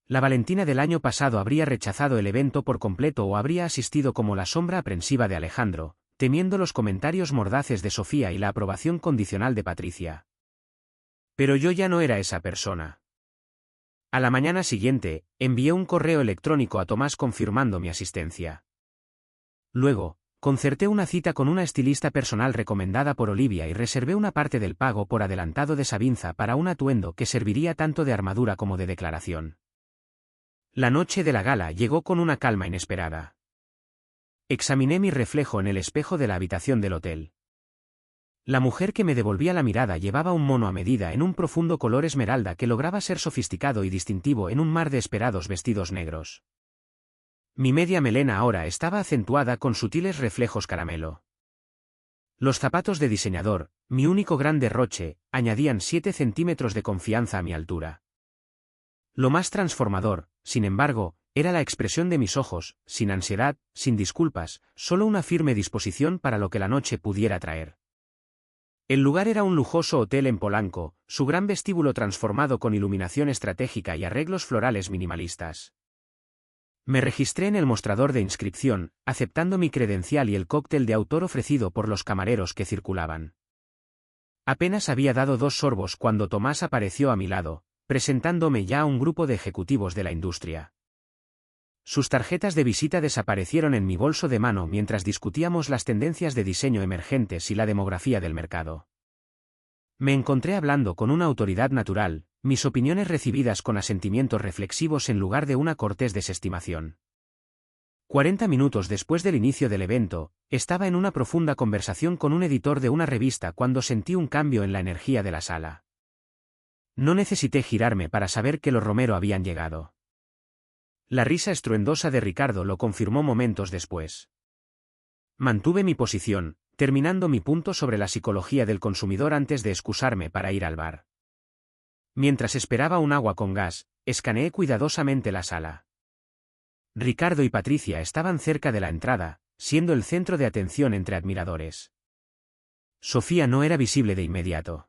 La Valentina del año pasado habría rechazado el evento por completo o habría asistido como la sombra aprensiva de Alejandro, temiendo los comentarios mordaces de Sofía y la aprobación condicional de Patricia. Pero yo ya no era esa persona. A la mañana siguiente, envié un correo electrónico a Tomás confirmando mi asistencia. Luego, concerté una cita con una estilista personal recomendada por Olivia y reservé una parte del pago por adelantado de Savinza para un atuendo que serviría tanto de armadura como de declaración. La noche de la gala llegó con una calma inesperada. Examiné mi reflejo en el espejo de la habitación del hotel. La mujer que me devolvía la mirada llevaba un mono a medida en un profundo color esmeralda que lograba ser sofisticado y distintivo en un mar de esperados vestidos negros. Mi media melena ahora estaba acentuada con sutiles reflejos caramelo. Los zapatos de diseñador, mi único gran derroche, añadían 7 centímetros de confianza a mi altura. Lo más transformador, sin embargo, era la expresión de mis ojos, sin ansiedad, sin disculpas, solo una firme disposición para lo que la noche pudiera traer. El lugar era un lujoso hotel en Polanco, su gran vestíbulo transformado con iluminación estratégica y arreglos florales minimalistas. Me registré en el mostrador de inscripción, aceptando mi credencial y el cóctel de autor ofrecido por los camareros que circulaban. Apenas había dado 2 sorbos cuando Tomás apareció a mi lado, presentándome ya a un grupo de ejecutivos de la industria. Sus tarjetas de visita desaparecieron en mi bolso de mano mientras discutíamos las tendencias de diseño emergentes y la demografía del mercado. Me encontré hablando con una autoridad natural, mis opiniones recibidas con asentimientos reflexivos en lugar de una cortés desestimación. 40 minutos después del inicio del evento, estaba en una profunda conversación con un editor de una revista cuando sentí un cambio en la energía de la sala. No necesité girarme para saber que los Romero habían llegado. La risa estruendosa de Ricardo lo confirmó momentos después. Mantuve mi posición, terminando mi punto sobre la psicología del consumidor antes de excusarme para ir al bar. Mientras esperaba un agua con gas, escaneé cuidadosamente la sala. Ricardo y Patricia estaban cerca de la entrada, siendo el centro de atención entre admiradores. Sofía no era visible de inmediato.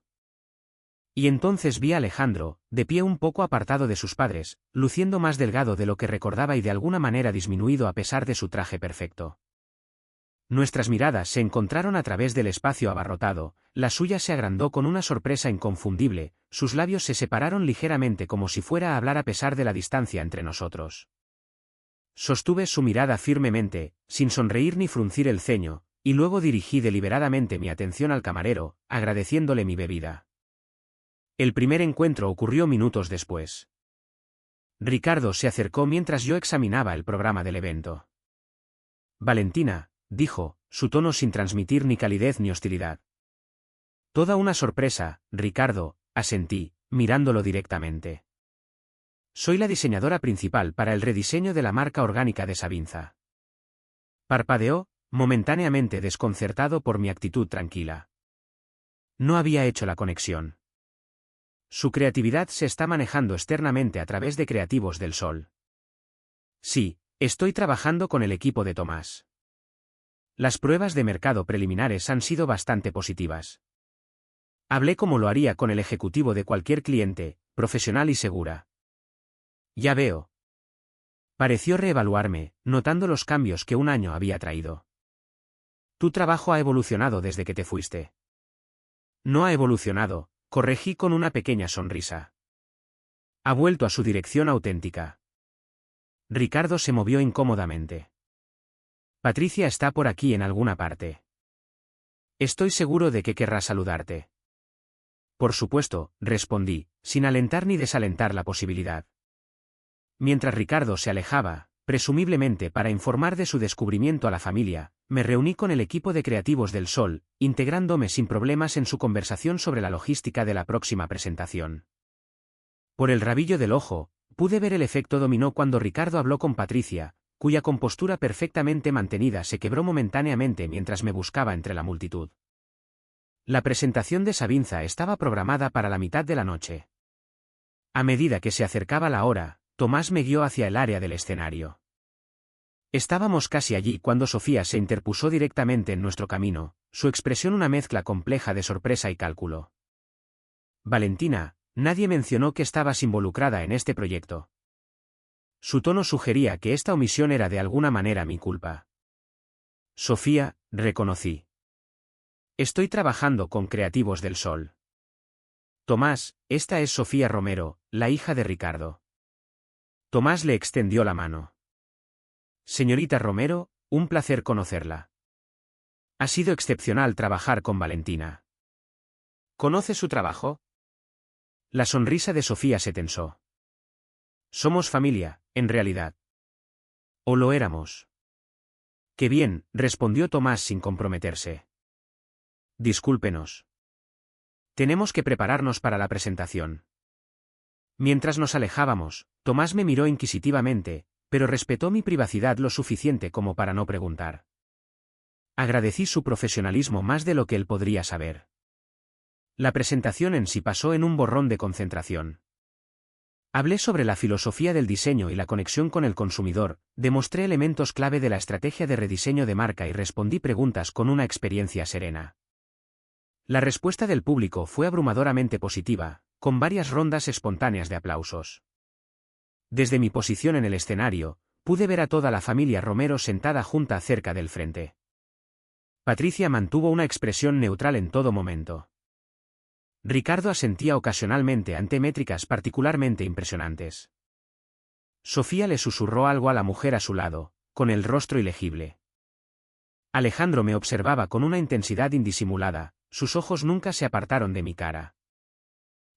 Y entonces vi a Alejandro, de pie un poco apartado de sus padres, luciendo más delgado de lo que recordaba y de alguna manera disminuido a pesar de su traje perfecto. Nuestras miradas se encontraron a través del espacio abarrotado, la suya se agrandó con una sorpresa inconfundible, sus labios se separaron ligeramente como si fuera a hablar a pesar de la distancia entre nosotros. Sostuve su mirada firmemente, sin sonreír ni fruncir el ceño, y luego dirigí deliberadamente mi atención al camarero, agradeciéndole mi bebida. El primer encuentro ocurrió minutos después. Ricardo se acercó mientras yo examinaba el programa del evento. Valentina, dijo, su tono sin transmitir ni calidez ni hostilidad. Toda una sorpresa, Ricardo, asentí, mirándolo directamente. Soy la diseñadora principal para el rediseño de la marca orgánica de Savinza. Parpadeó, momentáneamente desconcertado por mi actitud tranquila. No había hecho la conexión. Su creatividad se está manejando externamente a través de Creativos del Sol. Sí, estoy trabajando con el equipo de Tomás. Las pruebas de mercado preliminares han sido bastante positivas. Hablé como lo haría con el ejecutivo de cualquier cliente, profesional y segura. Ya veo. Pareció reevaluarme, notando los cambios que un año había traído. Tu trabajo ha evolucionado desde que te fuiste. No ha evolucionado, corregí con una pequeña sonrisa. Ha vuelto a su dirección auténtica. Ricardo se movió incómodamente. Patricia está por aquí en alguna parte. Estoy seguro de que querrá saludarte. Por supuesto, respondí, sin alentar ni desalentar la posibilidad. Mientras Ricardo se alejaba, presumiblemente para informar de su descubrimiento a la familia, me reuní con el equipo de Creativos del Sol, integrándome sin problemas en su conversación sobre la logística de la próxima presentación. Por el rabillo del ojo, pude ver el efecto dominó cuando Ricardo habló con Patricia, cuya compostura perfectamente mantenida se quebró momentáneamente mientras me buscaba entre la multitud. La presentación de Savinza estaba programada para la mitad de la noche. A medida que se acercaba la hora, Tomás me guió hacia el área del escenario. Estábamos casi allí cuando Sofía se interpuso directamente en nuestro camino, su expresión una mezcla compleja de sorpresa y cálculo. Valentina, nadie mencionó que estabas involucrada en este proyecto. Su tono sugería que esta omisión era de alguna manera mi culpa. Sofía, reconocí. Estoy trabajando con Creativos del Sol. Tomás, esta es Sofía Romero, la hija de Ricardo. Tomás le extendió la mano. Señorita Romero, un placer conocerla. Ha sido excepcional trabajar con Valentina. ¿Conoce su trabajo? La sonrisa de Sofía se tensó. Somos familia, en realidad. ¿O lo éramos? Qué bien, respondió Tomás sin comprometerse. Discúlpenos. Tenemos que prepararnos para la presentación. Mientras nos alejábamos, Tomás me miró inquisitivamente, pero respetó mi privacidad lo suficiente como para no preguntar. Agradecí su profesionalismo más de lo que él podría saber. La presentación en sí pasó en un borrón de concentración. Hablé sobre la filosofía del diseño y la conexión con el consumidor, demostré elementos clave de la estrategia de rediseño de marca y respondí preguntas con una experiencia serena. La respuesta del público fue abrumadoramente positiva, con varias rondas espontáneas de aplausos. Desde mi posición en el escenario, pude ver a toda la familia Romero sentada junta cerca del frente. Patricia mantuvo una expresión neutral en todo momento. Ricardo asentía ocasionalmente ante métricas particularmente impresionantes. Sofía le susurró algo a la mujer a su lado, con el rostro ilegible. Alejandro me observaba con una intensidad indisimulada, sus ojos nunca se apartaron de mi cara.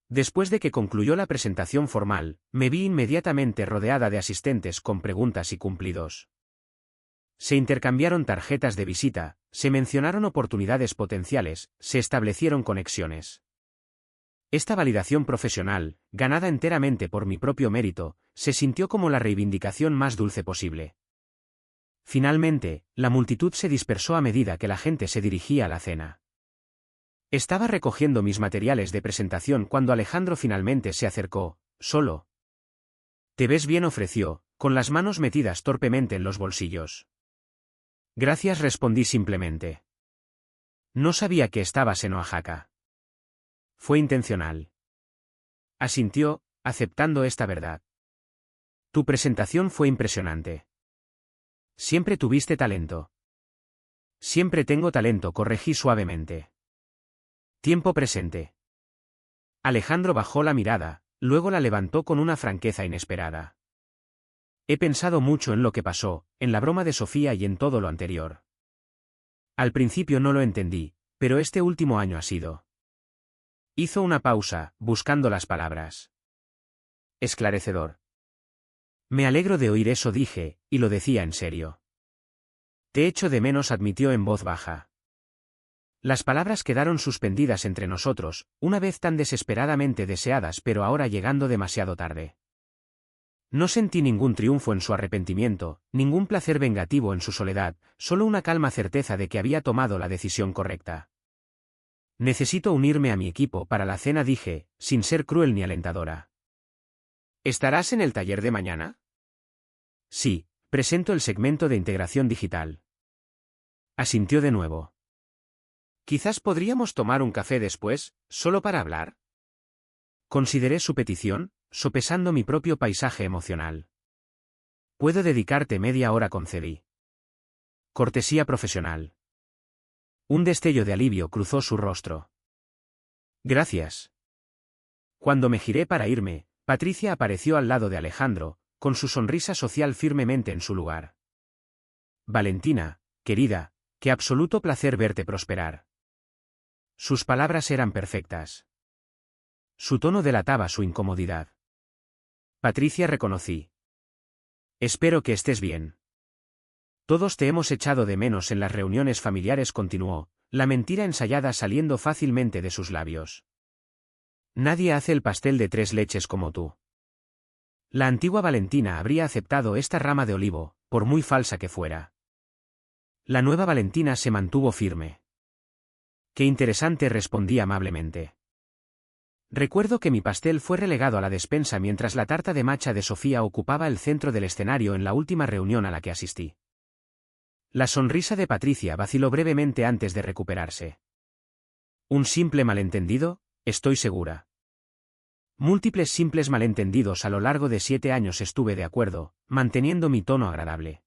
Después de que concluyó la presentación formal, me vi inmediatamente rodeada de asistentes con preguntas y cumplidos. Se intercambiaron tarjetas de visita, se mencionaron oportunidades potenciales, se establecieron conexiones. Esta validación profesional, ganada enteramente por mi propio mérito, se sintió como la reivindicación más dulce posible. Finalmente, la multitud se dispersó a medida que la gente se dirigía a la cena. Estaba recogiendo mis materiales de presentación cuando Alejandro finalmente se acercó, solo. «¿Te ves bien?», ofreció, con las manos metidas torpemente en los bolsillos. «Gracias», respondí simplemente. No sabía que estabas en Oaxaca. Fue intencional. Asintió, aceptando esta verdad. Tu presentación fue impresionante. Siempre tuviste talento. Siempre tengo talento, corregí suavemente. Tiempo presente. Alejandro bajó la mirada, luego la levantó con una franqueza inesperada. He pensado mucho en lo que pasó, en la broma de Sofía y en todo lo anterior. Al principio no lo entendí, pero este último año ha sido. Hizo una pausa, buscando las palabras. Esclarecedor. Me alegro de oír eso, dije, y lo decía en serio. Te echo de menos, admitió en voz baja. Las palabras quedaron suspendidas entre nosotros, una vez tan desesperadamente deseadas pero ahora llegando demasiado tarde. No sentí ningún triunfo en su arrepentimiento, ningún placer vengativo en su soledad, solo una calma certeza de que había tomado la decisión correcta. Necesito unirme a mi equipo para la cena, dije, sin ser cruel ni alentadora. ¿Estarás en el taller de mañana? Sí, presento el segmento de integración digital. Asintió de nuevo. Quizás podríamos tomar un café después, solo para hablar. Consideré su petición, sopesando mi propio paisaje emocional. Puedo dedicarte media hora, concedí. Cortesía profesional. Un destello de alivio cruzó su rostro. Gracias. Cuando me giré para irme, Patricia apareció al lado de Alejandro, con su sonrisa social firmemente en su lugar. Valentina, querida, qué absoluto placer verte prosperar. Sus palabras eran perfectas. Su tono delataba su incomodidad. Patricia, reconocí. Espero que estés bien. Todos te hemos echado de menos en las reuniones familiares, continuó, la mentira ensayada saliendo fácilmente de sus labios. Nadie hace el pastel de tres leches como tú. La antigua Valentina habría aceptado esta rama de olivo, por muy falsa que fuera. La nueva Valentina se mantuvo firme. Qué interesante, respondí amablemente. Recuerdo que mi pastel fue relegado a la despensa mientras la tarta de matcha de Sofía ocupaba el centro del escenario en la última reunión a la que asistí. La sonrisa de Patricia vaciló brevemente antes de recuperarse. Un simple malentendido, estoy segura. Múltiples simples malentendidos a lo largo de 7 años, estuve de acuerdo, manteniendo mi tono agradable.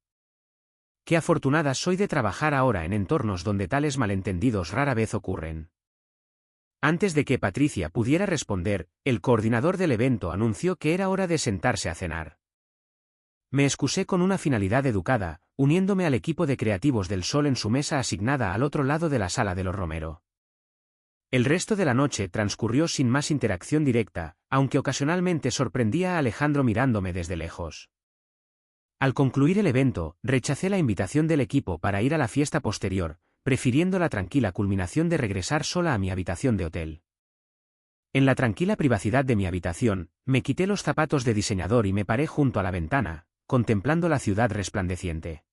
Qué afortunada soy de trabajar ahora en entornos donde tales malentendidos rara vez ocurren. Antes de que Patricia pudiera responder, el coordinador del evento anunció que era hora de sentarse a cenar. Me excusé con una finalidad educada, uniéndome al equipo de creativos del Sol en su mesa asignada al otro lado de la sala de los Romero. El resto de la noche transcurrió sin más interacción directa, aunque ocasionalmente sorprendía a Alejandro mirándome desde lejos. Al concluir el evento, rechacé la invitación del equipo para ir a la fiesta posterior, prefiriendo la tranquila culminación de regresar sola a mi habitación de hotel. En la tranquila privacidad de mi habitación, me quité los zapatos de diseñador y me paré junto a la ventana, contemplando la ciudad resplandeciente.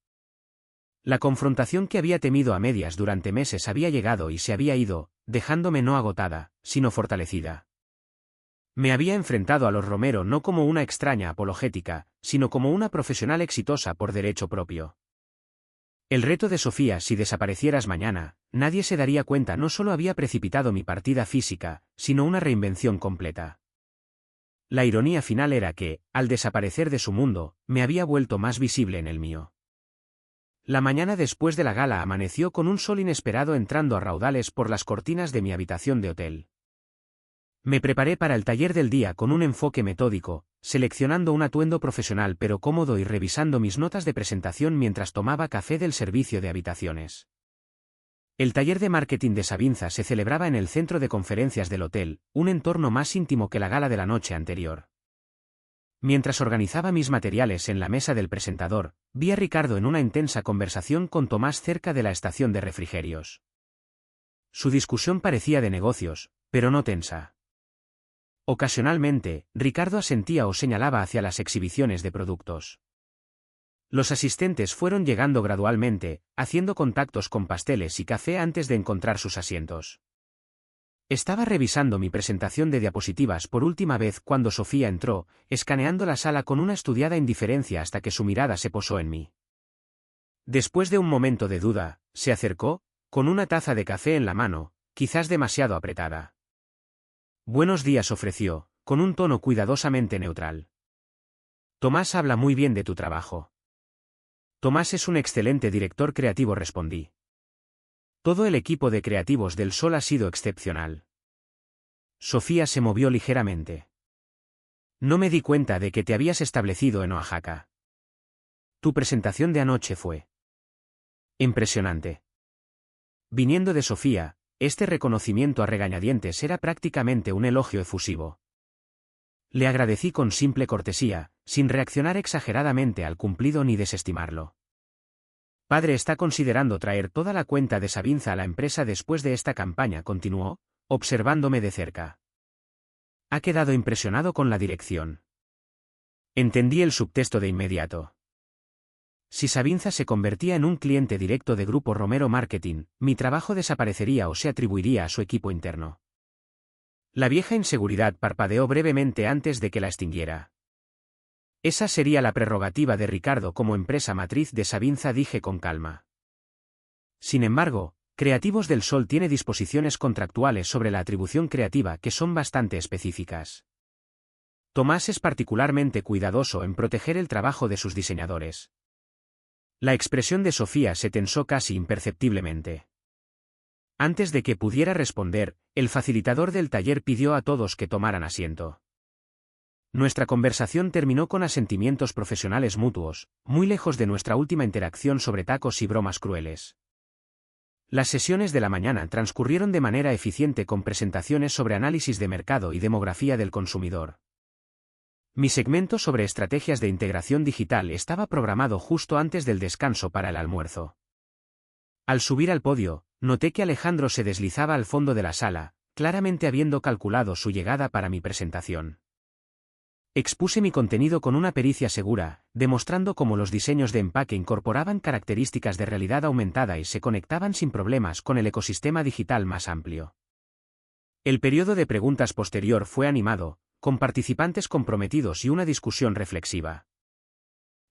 La confrontación que había temido a medias durante meses había llegado y se había ido, dejándome no agotada, sino fortalecida. Me había enfrentado a los Romero no como una extraña apologética, sino como una profesional exitosa por derecho propio. El reto de Sofía: si desaparecieras mañana, nadie se daría cuenta. No solo había precipitado mi partida física, sino una reinvención completa. La ironía final era que, al desaparecer de su mundo, me había vuelto más visible en el mío. La mañana después de la gala amaneció con un sol inesperado entrando a raudales por las cortinas de mi habitación de hotel. Me preparé para el taller del día con un enfoque metódico, seleccionando un atuendo profesional pero cómodo y revisando mis notas de presentación mientras tomaba café del servicio de habitaciones. El taller de marketing de Savinza se celebraba en el centro de conferencias del hotel, un entorno más íntimo que la gala de la noche anterior. Mientras organizaba mis materiales en la mesa del presentador, vi a Ricardo en una intensa conversación con Tomás cerca de la estación de refrigerios. Su discusión parecía de negocios, pero no tensa. Ocasionalmente, Ricardo asentía o señalaba hacia las exhibiciones de productos. Los asistentes fueron llegando gradualmente, haciendo contactos con pasteles y café antes de encontrar sus asientos. Estaba revisando mi presentación de diapositivas por última vez cuando Sofía entró, escaneando la sala con una estudiada indiferencia hasta que su mirada se posó en mí. Después de un momento de duda, se acercó, con una taza de café en la mano, quizás demasiado apretada. «Buenos días», ofreció, con un tono cuidadosamente neutral. «Tomás habla muy bien de tu trabajo». «Tomás es un excelente director creativo», respondí. «Todo el equipo de creativos del Sol ha sido excepcional». Sofía se movió ligeramente. «No me di cuenta de que te habías establecido en Oaxaca. Tu presentación de anoche fue impresionante». Viniendo de Sofía, este reconocimiento a regañadientes era prácticamente un elogio efusivo. Le agradecí con simple cortesía, sin reaccionar exageradamente al cumplido ni desestimarlo. «Padre está considerando traer toda la cuenta de Savinza a la empresa después de esta campaña», continuó, observándome de cerca. «Ha quedado impresionado con la dirección». Entendí el subtexto de inmediato. Si Savinza se convertía en un cliente directo de Grupo Romero Marketing, mi trabajo desaparecería o se atribuiría a su equipo interno. La vieja inseguridad parpadeó brevemente antes de que la extinguiera. «Esa sería la prerrogativa de Ricardo como empresa matriz de Savinza», dije con calma. «Sin embargo, Creativos del Sol tiene disposiciones contractuales sobre la atribución creativa que son bastante específicas. Tomás es particularmente cuidadoso en proteger el trabajo de sus diseñadores». La expresión de Sofía se tensó casi imperceptiblemente. Antes de que pudiera responder, el facilitador del taller pidió a todos que tomaran asiento. Nuestra conversación terminó con asentimientos profesionales mutuos, muy lejos de nuestra última interacción sobre tacos y bromas crueles. Las sesiones de la mañana transcurrieron de manera eficiente con presentaciones sobre análisis de mercado y demografía del consumidor. Mi segmento sobre estrategias de integración digital estaba programado justo antes del descanso para el almuerzo. Al subir al podio, noté que Alejandro se deslizaba al fondo de la sala, claramente habiendo calculado su llegada para mi presentación. Expuse mi contenido con una pericia segura, demostrando cómo los diseños de empaque incorporaban características de realidad aumentada y se conectaban sin problemas con el ecosistema digital más amplio. El periodo de preguntas posterior fue animado, con participantes comprometidos y una discusión reflexiva.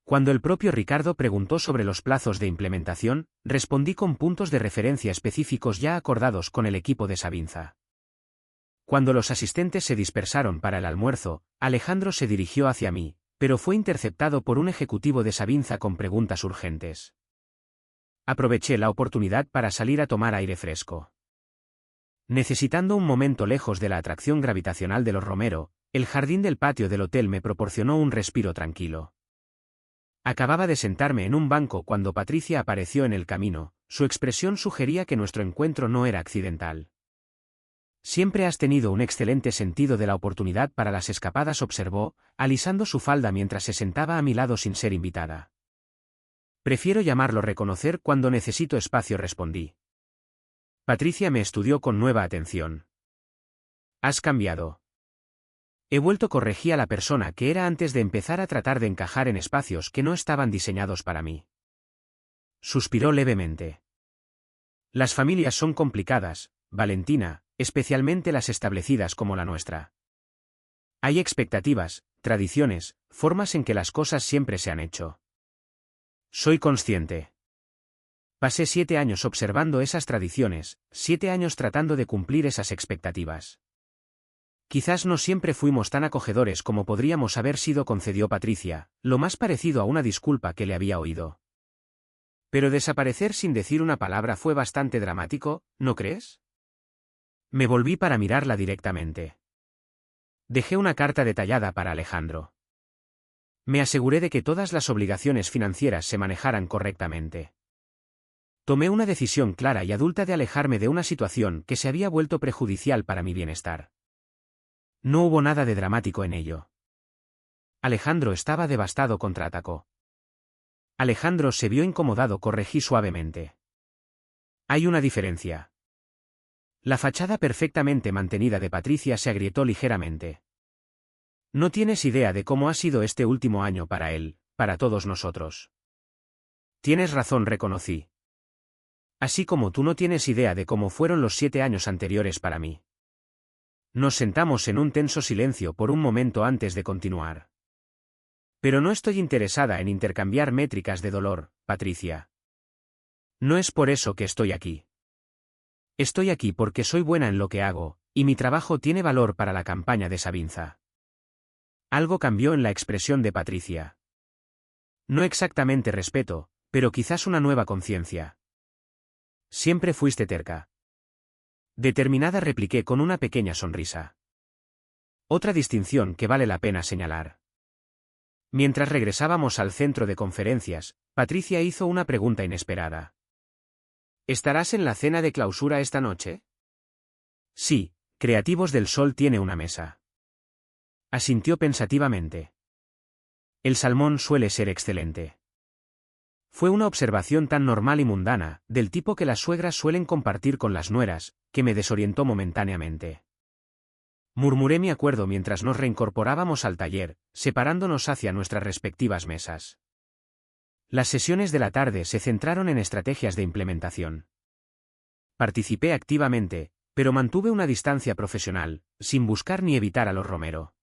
Cuando el propio Ricardo preguntó sobre los plazos de implementación, respondí con puntos de referencia específicos ya acordados con el equipo de Savinza. Cuando los asistentes se dispersaron para el almuerzo, Alejandro se dirigió hacia mí, pero fue interceptado por un ejecutivo de Savinza con preguntas urgentes. Aproveché la oportunidad para salir a tomar aire fresco. Necesitando un momento lejos de la atracción gravitacional de los Romero, el jardín del patio del hotel me proporcionó un respiro tranquilo. Acababa de sentarme en un banco cuando Patricia apareció en el camino, su expresión sugería que nuestro encuentro no era accidental. Siempre has tenido un excelente sentido de la oportunidad para las escapadas, observó, alisando su falda mientras se sentaba a mi lado sin ser invitada. Prefiero llamarlo reconocer cuando necesito espacio, respondí. Patricia me estudió con nueva atención. Has cambiado. He vuelto, corregí a la persona que era antes de empezar a tratar de encajar en espacios que no estaban diseñados para mí. Suspiró levemente. Las familias son complicadas, Valentina, especialmente las establecidas como la nuestra. Hay expectativas, tradiciones, formas en que las cosas siempre se han hecho. Soy consciente. Pasé 7 años observando esas tradiciones, 7 años tratando de cumplir esas expectativas. Quizás no siempre fuimos tan acogedores como podríamos haber sido, concedió Patricia, lo más parecido a una disculpa que le había oído. Pero desaparecer sin decir una palabra fue bastante dramático, ¿no crees? Me volví para mirarla directamente. Dejé una carta detallada para Alejandro. Me aseguré de que todas las obligaciones financieras se manejaran correctamente. Tomé una decisión clara y adulta de alejarme de una situación que se había vuelto perjudicial para mi bienestar. No hubo nada de dramático en ello. Alejandro estaba devastado, contraatacó. Alejandro se vio incomodado, corregí suavemente. Hay una diferencia. La fachada perfectamente mantenida de Patricia se agrietó ligeramente. No tienes idea de cómo ha sido este último año para él, para todos nosotros. Tienes razón, reconocí. Así como tú no tienes idea de cómo fueron los 7 años anteriores para mí. Nos sentamos en un tenso silencio por un momento antes de continuar. Pero no estoy interesada en intercambiar métricas de dolor, Patricia. No es por eso que estoy aquí. Estoy aquí porque soy buena en lo que hago, y mi trabajo tiene valor para la campaña de Savinza. Algo cambió en la expresión de Patricia. No exactamente respeto, pero quizás una nueva conciencia. Siempre fuiste terca. Determinada, repliqué con una pequeña sonrisa. Otra distinción que vale la pena señalar. Mientras regresábamos al centro de conferencias, Patricia hizo una pregunta inesperada. ¿Estarás en la cena de clausura esta noche? Sí, Creativos del Sol tiene una mesa. Asintió pensativamente. El salmón suele ser excelente. Fue una observación tan normal y mundana, del tipo que las suegras suelen compartir con las nueras, que me desorientó momentáneamente. Murmuré mi acuerdo mientras nos reincorporábamos al taller, separándonos hacia nuestras respectivas mesas. Las sesiones de la tarde se centraron en estrategias de implementación. Participé activamente, pero mantuve una distancia profesional, sin buscar ni evitar a los Romero.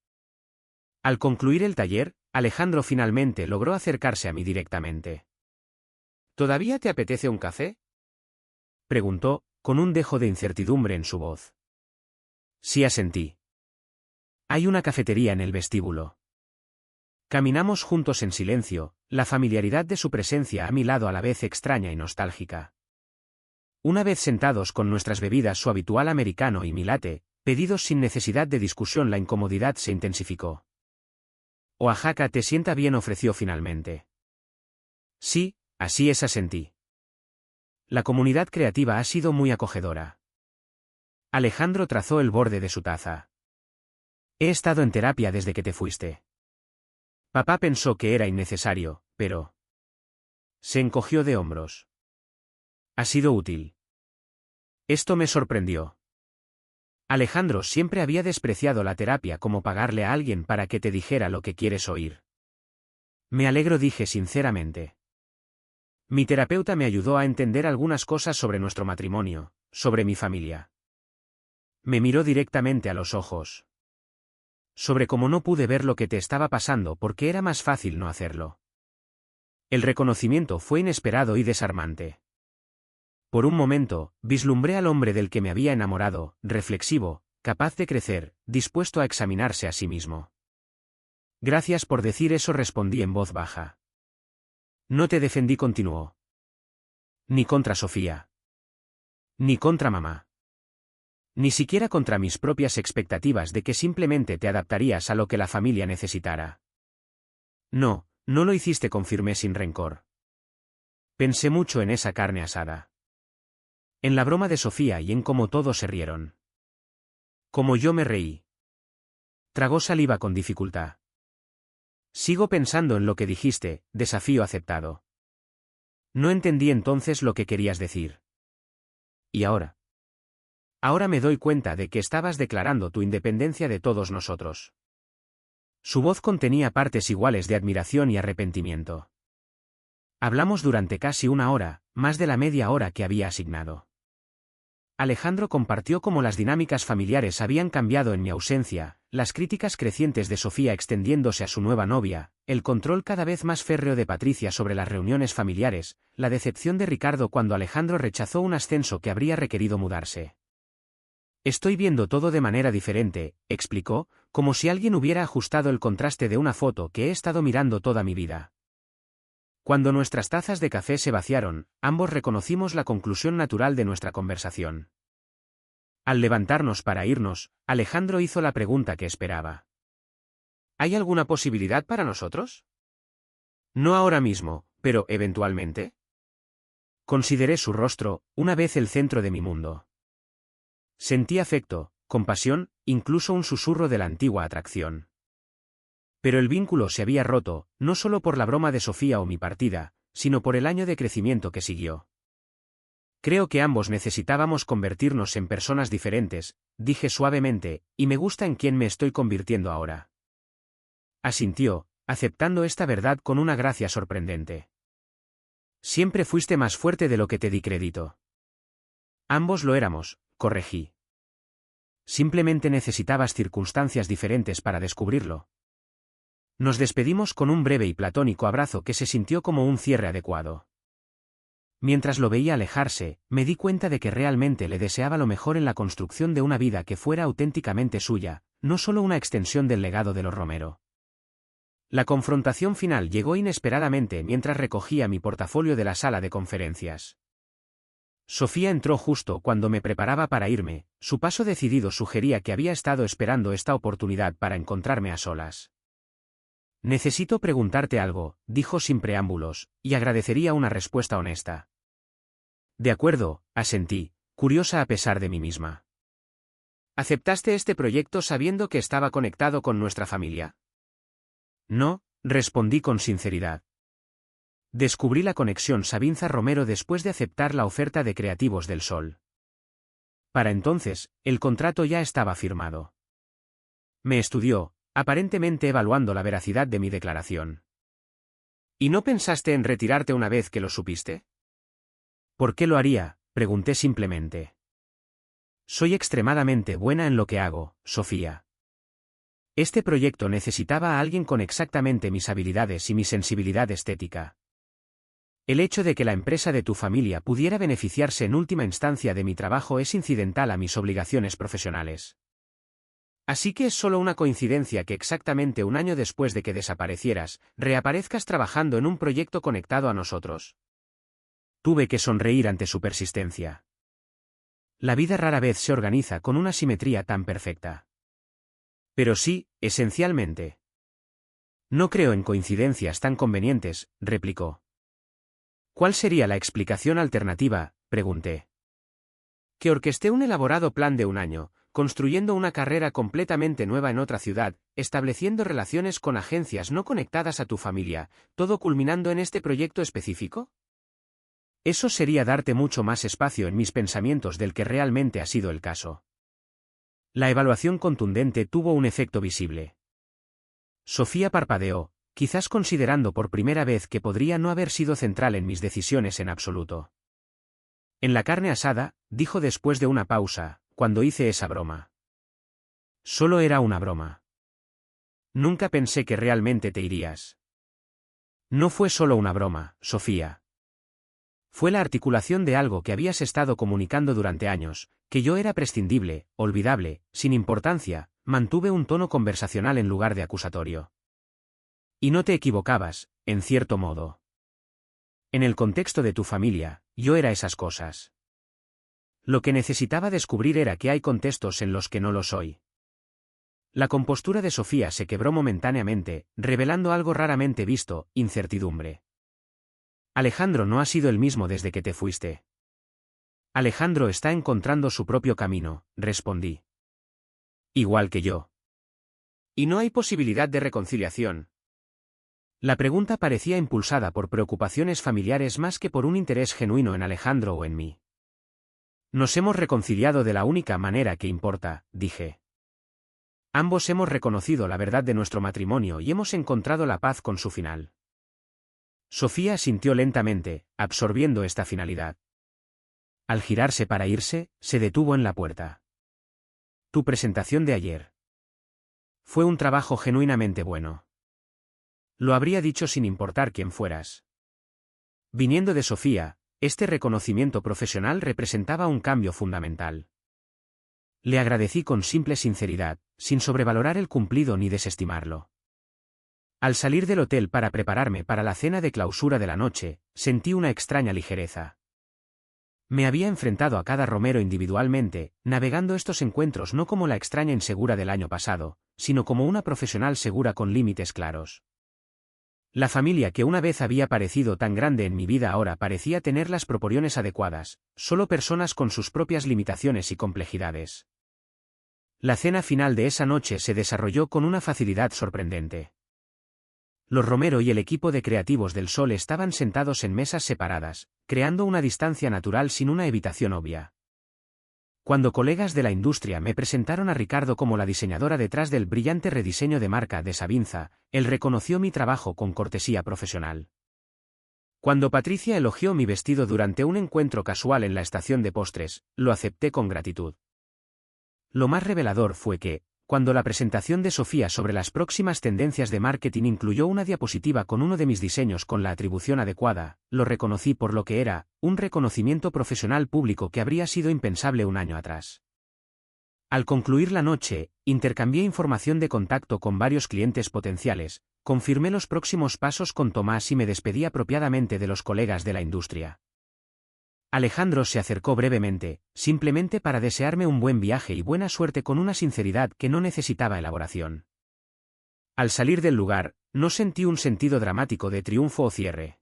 Al concluir el taller, Alejandro finalmente logró acercarse a mí directamente. ¿Todavía te apetece un café?, preguntó, con un dejo de incertidumbre en su voz. Sí, asentí. Hay una cafetería en el vestíbulo. Caminamos juntos en silencio, la familiaridad de su presencia a mi lado a la vez extraña y nostálgica. Una vez sentados con nuestras bebidas, su habitual americano y mi latte, pedidos sin necesidad de discusión, la incomodidad se intensificó. Oaxaca te sienta bien, ofreció finalmente. Sí, así es, asentí. La comunidad creativa ha sido muy acogedora. Alejandro trazó el borde de su taza. He estado en terapia desde que te fuiste. Papá pensó que era innecesario, pero... Se encogió de hombros. Ha sido útil. Esto me sorprendió. Alejandro siempre había despreciado la terapia como pagarle a alguien para que te dijera lo que quieres oír. Me alegro, dije sinceramente. Mi terapeuta me ayudó a entender algunas cosas sobre nuestro matrimonio, sobre mi familia. Me miró directamente a los ojos. Sobre cómo no pude ver lo que te estaba pasando porque era más fácil no hacerlo. El reconocimiento fue inesperado y desarmante. Por un momento, vislumbré al hombre del que me había enamorado, reflexivo, capaz de crecer, dispuesto a examinarse a sí mismo. Gracias por decir eso, respondí en voz baja. No te defendí, continuó. Ni contra Sofía. Ni contra mamá. Ni siquiera contra mis propias expectativas de que simplemente te adaptarías a lo que la familia necesitara. No No lo hiciste, confirmé sin rencor. Pensé mucho en esa carne asada. En la broma de Sofía y en cómo todos se rieron. Como yo me reí. Tragó saliva con dificultad. Sigo pensando en lo que dijiste, desafío aceptado. No entendí entonces lo que querías decir. ¿Y ahora? Ahora me doy cuenta de que estabas declarando tu independencia de todos nosotros. Su voz contenía partes iguales de admiración y arrepentimiento. Hablamos durante casi una hora, más de la media hora que había asignado. Alejandro compartió cómo las dinámicas familiares habían cambiado en mi ausencia, las críticas crecientes de Sofía extendiéndose a su nueva novia, el control cada vez más férreo de Patricia sobre las reuniones familiares, la decepción de Ricardo cuando Alejandro rechazó un ascenso que habría requerido mudarse. Estoy viendo todo de manera diferente, explicó, como si alguien hubiera ajustado el contraste de una foto que he estado mirando toda mi vida. Cuando nuestras tazas de café se vaciaron, ambos reconocimos la conclusión natural de nuestra conversación. Al levantarnos para irnos, Alejandro hizo la pregunta que esperaba. ¿Hay alguna posibilidad para nosotros? No ahora mismo, pero eventualmente. Consideré su rostro, una vez el centro de mi mundo. Sentí afecto, compasión, incluso un susurro de la antigua atracción. Pero el vínculo se había roto, no solo por la broma de Sofía o mi partida, sino por el año de crecimiento que siguió. Creo que ambos necesitábamos convertirnos en personas diferentes, dije suavemente, y me gusta en quién me estoy convirtiendo ahora. Asintió, aceptando esta verdad con una gracia sorprendente. Siempre fuiste más fuerte de lo que te di crédito. Ambos lo éramos, corregí. Simplemente necesitabas circunstancias diferentes para descubrirlo. Nos despedimos con un breve y platónico abrazo que se sintió como un cierre adecuado. Mientras lo veía alejarse, me di cuenta de que realmente le deseaba lo mejor en la construcción de una vida que fuera auténticamente suya, no solo una extensión del legado de los Romero. La confrontación final llegó inesperadamente mientras recogía mi portafolio de la sala de conferencias. Sofía entró justo cuando me preparaba para irme, su paso decidido sugería que había estado esperando esta oportunidad para encontrarme a solas. Necesito preguntarte algo, dijo sin preámbulos, y agradecería una respuesta honesta. De acuerdo, asentí, curiosa a pesar de mí misma. ¿Aceptaste este proyecto sabiendo que estaba conectado con nuestra familia? No, respondí con sinceridad. Descubrí la conexión Sabinza-Romero después de aceptar la oferta de Creativos del Sol. Para entonces, el contrato ya estaba firmado. Me estudió, aparentemente evaluando la veracidad de mi declaración. ¿Y no pensaste en retirarte una vez que lo supiste? ¿Por qué lo haría?, pregunté simplemente. Soy extremadamente buena en lo que hago, Sofía. Este proyecto necesitaba a alguien con exactamente mis habilidades y mi sensibilidad estética. El hecho de que la empresa de tu familia pudiera beneficiarse en última instancia de mi trabajo es incidental a mis obligaciones profesionales. Así que es solo una coincidencia que exactamente un año después de que desaparecieras, reaparezcas trabajando en un proyecto conectado a nosotros. Tuve que sonreír ante su persistencia. La vida rara vez se organiza con una simetría tan perfecta. Pero sí, esencialmente. No creo en coincidencias tan convenientes, replicó. ¿Cuál sería la explicación alternativa?, pregunté. Que orquesté un elaborado plan de un año, construyendo una carrera completamente nueva en otra ciudad, estableciendo relaciones con agencias no conectadas a tu familia, todo culminando en este proyecto específico. Eso sería darte mucho más espacio en mis pensamientos del que realmente ha sido el caso. La evaluación contundente tuvo un efecto visible. Sofía parpadeó, quizás considerando por primera vez que podría no haber sido central en mis decisiones en absoluto. En la carne asada, dijo después de una pausa, cuando hice esa broma. Solo era una broma. Nunca pensé que realmente te irías. No fue solo una broma, Sofía. Fue la articulación de algo que habías estado comunicando durante años, que yo era prescindible, olvidable, sin importancia, mantuve un tono conversacional en lugar de acusatorio. Y no te equivocabas, en cierto modo. En el contexto de tu familia, yo era esas cosas. Lo que necesitaba descubrir era que hay contextos en los que no lo soy. La compostura de Sofía se quebró momentáneamente, revelando algo raramente visto, incertidumbre. Alejandro no ha sido el mismo desde que te fuiste. Alejandro está encontrando su propio camino, respondí. Igual que yo. ¿Y no hay posibilidad de reconciliación? La pregunta parecía impulsada por preocupaciones familiares más que por un interés genuino en Alejandro o en mí. Nos hemos reconciliado de la única manera que importa, dije. Ambos hemos reconocido la verdad de nuestro matrimonio y hemos encontrado la paz con su final. Sofía asintió lentamente, absorbiendo esta finalidad. Al girarse para irse, se detuvo en la puerta. Tu presentación de ayer. Fue un trabajo genuinamente bueno. Lo habría dicho sin importar quién fueras. Viniendo de Sofía, este reconocimiento profesional representaba un cambio fundamental. Le agradecí con simple sinceridad, sin sobrevalorar el cumplido ni desestimarlo. Al salir del hotel para prepararme para la cena de clausura de la noche, sentí una extraña ligereza. Me había enfrentado a cada romero individualmente, navegando estos encuentros no como la extraña insegura del año pasado, sino como una profesional segura con límites claros. La familia que una vez había parecido tan grande en mi vida ahora parecía tener las proporciones adecuadas, solo personas con sus propias limitaciones y complejidades. La cena final de esa noche se desarrolló con una facilidad sorprendente. Los Romero y el equipo de creativos del Sol estaban sentados en mesas separadas, creando una distancia natural sin una evitación obvia. Cuando colegas de la industria me presentaron a Ricardo como la diseñadora detrás del brillante rediseño de marca de Savinza, él reconoció mi trabajo con cortesía profesional. Cuando Patricia elogió mi vestido durante un encuentro casual en la estación de postres, lo acepté con gratitud. Lo más revelador fue que, cuando la presentación de Sofía sobre las próximas tendencias de marketing incluyó una diapositiva con uno de mis diseños con la atribución adecuada, lo reconocí por lo que era, un reconocimiento profesional público que habría sido impensable un año atrás. Al concluir la noche, intercambié información de contacto con varios clientes potenciales, confirmé los próximos pasos con Tomás y me despedí apropiadamente de los colegas de la industria. Alejandro se acercó brevemente, simplemente para desearme un buen viaje y buena suerte con una sinceridad que no necesitaba elaboración. Al salir del lugar, no sentí un sentido dramático de triunfo o cierre.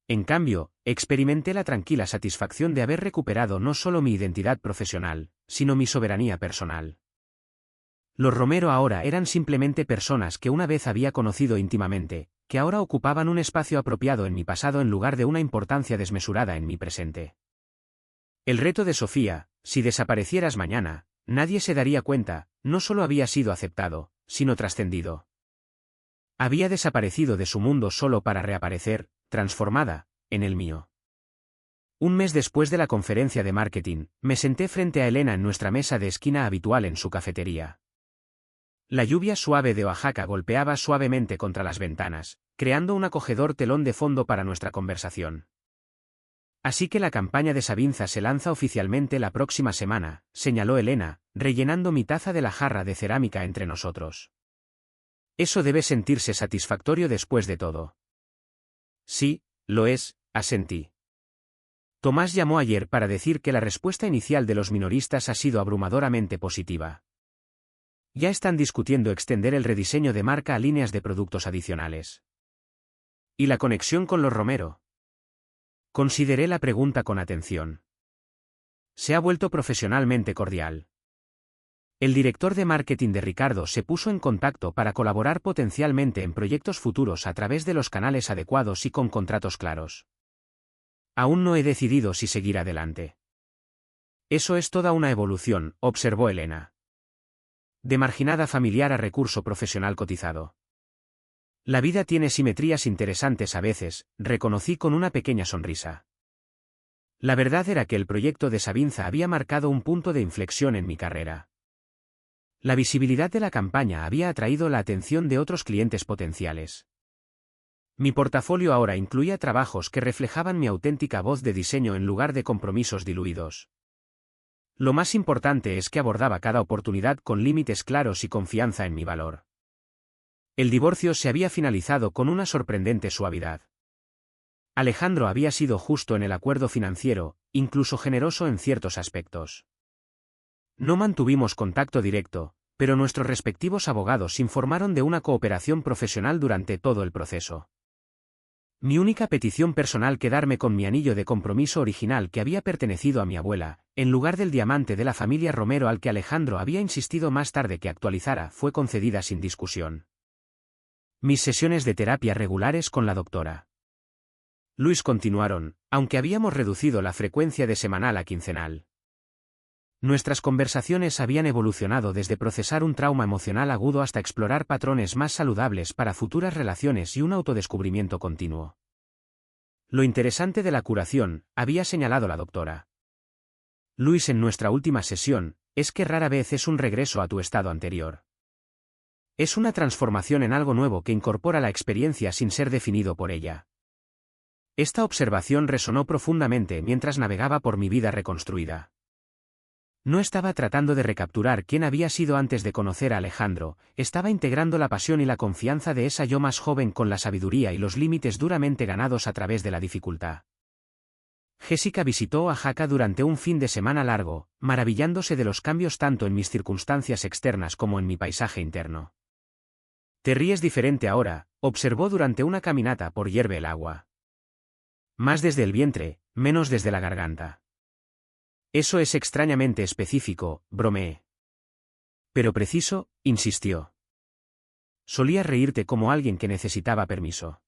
En cambio, experimenté la tranquila satisfacción de haber recuperado no solo mi identidad profesional, sino mi soberanía personal. Los Romero ahora eran simplemente personas que una vez había conocido íntimamente, que ahora ocupaban un espacio apropiado en mi pasado en lugar de una importancia desmesurada en mi presente. El reto de Sofía, si desaparecieras mañana, nadie se daría cuenta, no solo había sido aceptado, sino trascendido. Había desaparecido de su mundo solo para reaparecer, transformada, en el mío. Un mes después de la conferencia de marketing, me senté frente a Elena en nuestra mesa de esquina habitual en su cafetería. La lluvia suave de Oaxaca golpeaba suavemente contra las ventanas, creando un acogedor telón de fondo para nuestra conversación. Así que la campaña de Savinza se lanza oficialmente la próxima semana, señaló Elena, rellenando mi taza de la jarra de cerámica entre nosotros. Eso debe sentirse satisfactorio después de todo. Sí, lo es, asentí. Tomás llamó ayer para decir que la respuesta inicial de los minoristas ha sido abrumadoramente positiva. Ya están discutiendo extender el rediseño de marca a líneas de productos adicionales. ¿Y la conexión con los Romero? Consideré la pregunta con atención. Se ha vuelto profesionalmente cordial. El director de marketing de Ricardo se puso en contacto para colaborar potencialmente en proyectos futuros a través de los canales adecuados y con contratos claros. Aún no he decidido si seguir adelante. Eso es toda una evolución, observó Elena. De marginada familiar a recurso profesional cotizado. La vida tiene simetrías interesantes a veces, reconocí con una pequeña sonrisa. La verdad era que el proyecto de Savinza había marcado un punto de inflexión en mi carrera. La visibilidad de la campaña había atraído la atención de otros clientes potenciales. Mi portafolio ahora incluía trabajos que reflejaban mi auténtica voz de diseño en lugar de compromisos diluidos. Lo más importante es que abordaba cada oportunidad con límites claros y confianza en mi valor. El divorcio se había finalizado con una sorprendente suavidad. Alejandro había sido justo en el acuerdo financiero, incluso generoso en ciertos aspectos. No mantuvimos contacto directo, pero nuestros respectivos abogados informaron de una cooperación profesional durante todo el proceso. Mi única petición personal, quedarme con mi anillo de compromiso original que había pertenecido a mi abuela, en lugar del diamante de la familia Romero al que Alejandro había insistido más tarde que actualizara, fue concedida sin discusión. Mis sesiones de terapia regulares con la doctora Luis continuaron, aunque habíamos reducido la frecuencia de semanal a quincenal. Nuestras conversaciones habían evolucionado desde procesar un trauma emocional agudo hasta explorar patrones más saludables para futuras relaciones y un autodescubrimiento continuo. Lo interesante de la curación, había señalado la doctora Luis en nuestra última sesión, es que rara vez es un regreso a tu estado anterior. Es una transformación en algo nuevo que incorpora la experiencia sin ser definido por ella. Esta observación resonó profundamente mientras navegaba por mi vida reconstruida. No estaba tratando de recapturar quién había sido antes de conocer a Alejandro, estaba integrando la pasión y la confianza de esa yo más joven con la sabiduría y los límites duramente ganados a través de la dificultad. Jessica visitó a Jaca durante un fin de semana largo, maravillándose de los cambios tanto en mis circunstancias externas como en mi paisaje interno. Te ríes diferente ahora, observó durante una caminata por Hierve el agua. Más desde el vientre, menos desde la garganta. Eso es extrañamente específico, bromeé. Pero preciso, insistió. Solías reírte como alguien que necesitaba permiso.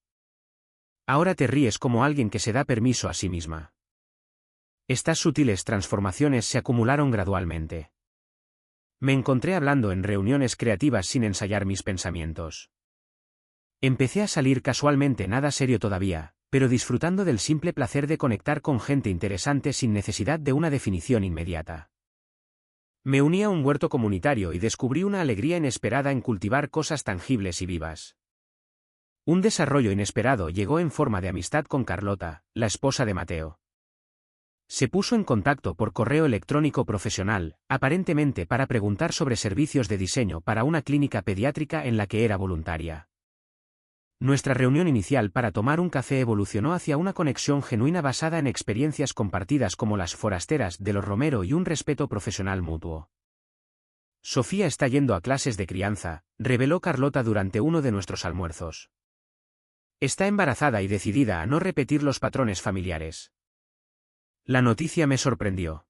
Ahora te ríes como alguien que se da permiso a sí misma. Estas sutiles transformaciones se acumularon gradualmente. Me encontré hablando en reuniones creativas sin ensayar mis pensamientos. Empecé a salir casualmente, nada serio todavía, pero disfrutando del simple placer de conectar con gente interesante sin necesidad de una definición inmediata. Me uní a un huerto comunitario y descubrí una alegría inesperada en cultivar cosas tangibles y vivas. Un desarrollo inesperado llegó en forma de amistad con Carlota, la esposa de Mateo. Se puso en contacto por correo electrónico profesional, aparentemente para preguntar sobre servicios de diseño para una clínica pediátrica en la que era voluntaria. Nuestra reunión inicial para tomar un café evolucionó hacia una conexión genuina basada en experiencias compartidas como las forasteras de los Romero y un respeto profesional mutuo. Sofía está yendo a clases de crianza, reveló Carlota durante uno de nuestros almuerzos. Está embarazada y decidida a no repetir los patrones familiares. La noticia me sorprendió.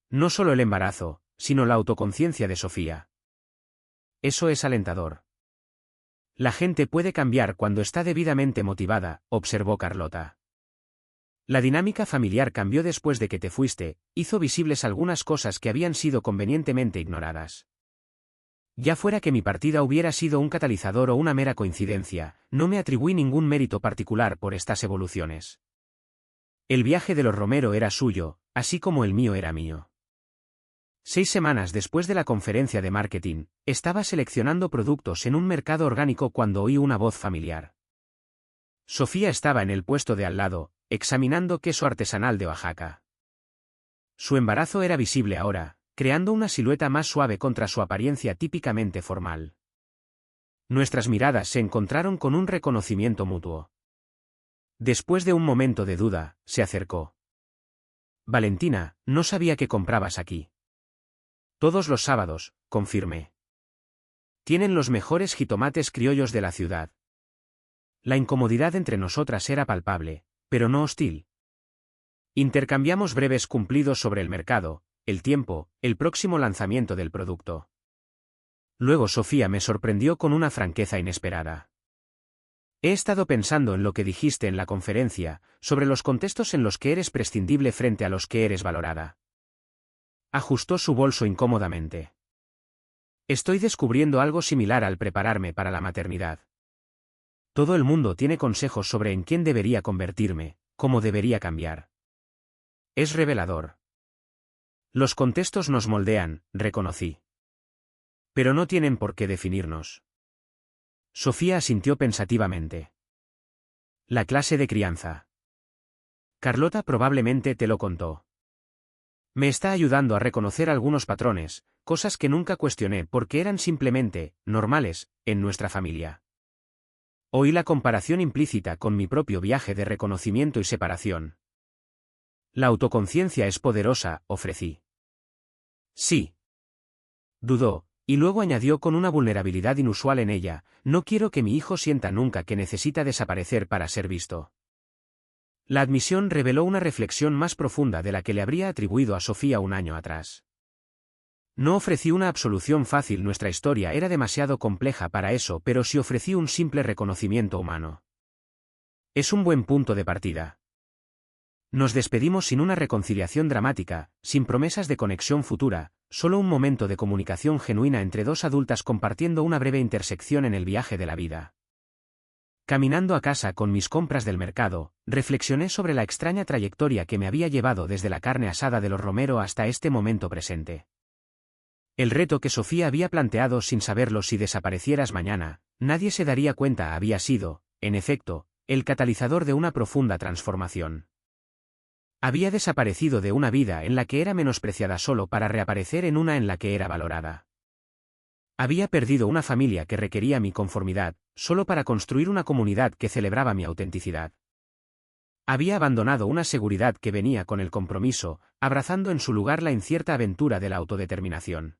No solo el embarazo, sino la autoconciencia de Sofía. Eso es alentador. La gente puede cambiar cuando está debidamente motivada, observó Carlota. La dinámica familiar cambió después de que te fuiste, hizo visibles algunas cosas que habían sido convenientemente ignoradas. Ya fuera que mi partida hubiera sido un catalizador o una mera coincidencia, no me atribuí ningún mérito particular por estas evoluciones. El viaje de los Romero era suyo, así como el mío era mío. 6 semanas después de la conferencia de marketing, estaba seleccionando productos en un mercado orgánico cuando oí una voz familiar. Sofía estaba en el puesto de al lado, examinando queso artesanal de Oaxaca. Su embarazo era visible ahora, creando una silueta más suave contra su apariencia típicamente formal. Nuestras miradas se encontraron con un reconocimiento mutuo. Después de un momento de duda, se acercó. Valentina, no sabía que comprabas aquí. Todos los sábados, confirmé. Tienen los mejores jitomates criollos de la ciudad. La incomodidad entre nosotras era palpable, pero no hostil. Intercambiamos breves cumplidos sobre el mercado, el tiempo, el próximo lanzamiento del producto. Luego Sofía me sorprendió con una franqueza inesperada. He estado pensando en lo que dijiste en la conferencia, sobre los contextos en los que eres prescindible frente a los que eres valorada. Ajustó su bolso incómodamente. Estoy descubriendo algo similar al prepararme para la maternidad. Todo el mundo tiene consejos sobre en quién debería convertirme, cómo debería cambiar. Es revelador. Los contextos nos moldean, reconocí. Pero no tienen por qué definirnos. Sofía asintió pensativamente. La clase de crianza. Carlota probablemente te lo contó. Me está ayudando a reconocer algunos patrones, cosas que nunca cuestioné porque eran simplemente normales en nuestra familia. Oí la comparación implícita con mi propio viaje de reconocimiento y separación. La autoconciencia es poderosa, ofrecí. Sí. Dudó, Y luego añadió con una vulnerabilidad inusual en ella: no quiero que mi hijo sienta nunca que necesita desaparecer para ser visto. La admisión reveló una reflexión más profunda de la que le habría atribuido a Sofía un año atrás. No ofrecí una absolución fácil, nuestra historia era demasiado compleja para eso, pero sí ofrecí un simple reconocimiento humano. Es un buen punto de partida. Nos despedimos sin una reconciliación dramática, sin promesas de conexión futura, solo un momento de comunicación genuina entre dos adultas compartiendo una breve intersección en el viaje de la vida. Caminando a casa con mis compras del mercado, reflexioné sobre la extraña trayectoria que me había llevado desde la carne asada de los Romero hasta este momento presente. El reto que Sofía había planteado sin saberlo: si desaparecieras mañana, nadie se daría cuenta, había sido, en efecto, el catalizador de una profunda transformación. Había desaparecido de una vida en la que era menospreciada solo para reaparecer en una en la que era valorada. Había perdido una familia que requería mi conformidad, solo para construir una comunidad que celebraba mi autenticidad. Había abandonado una seguridad que venía con el compromiso, abrazando en su lugar la incierta aventura de la autodeterminación.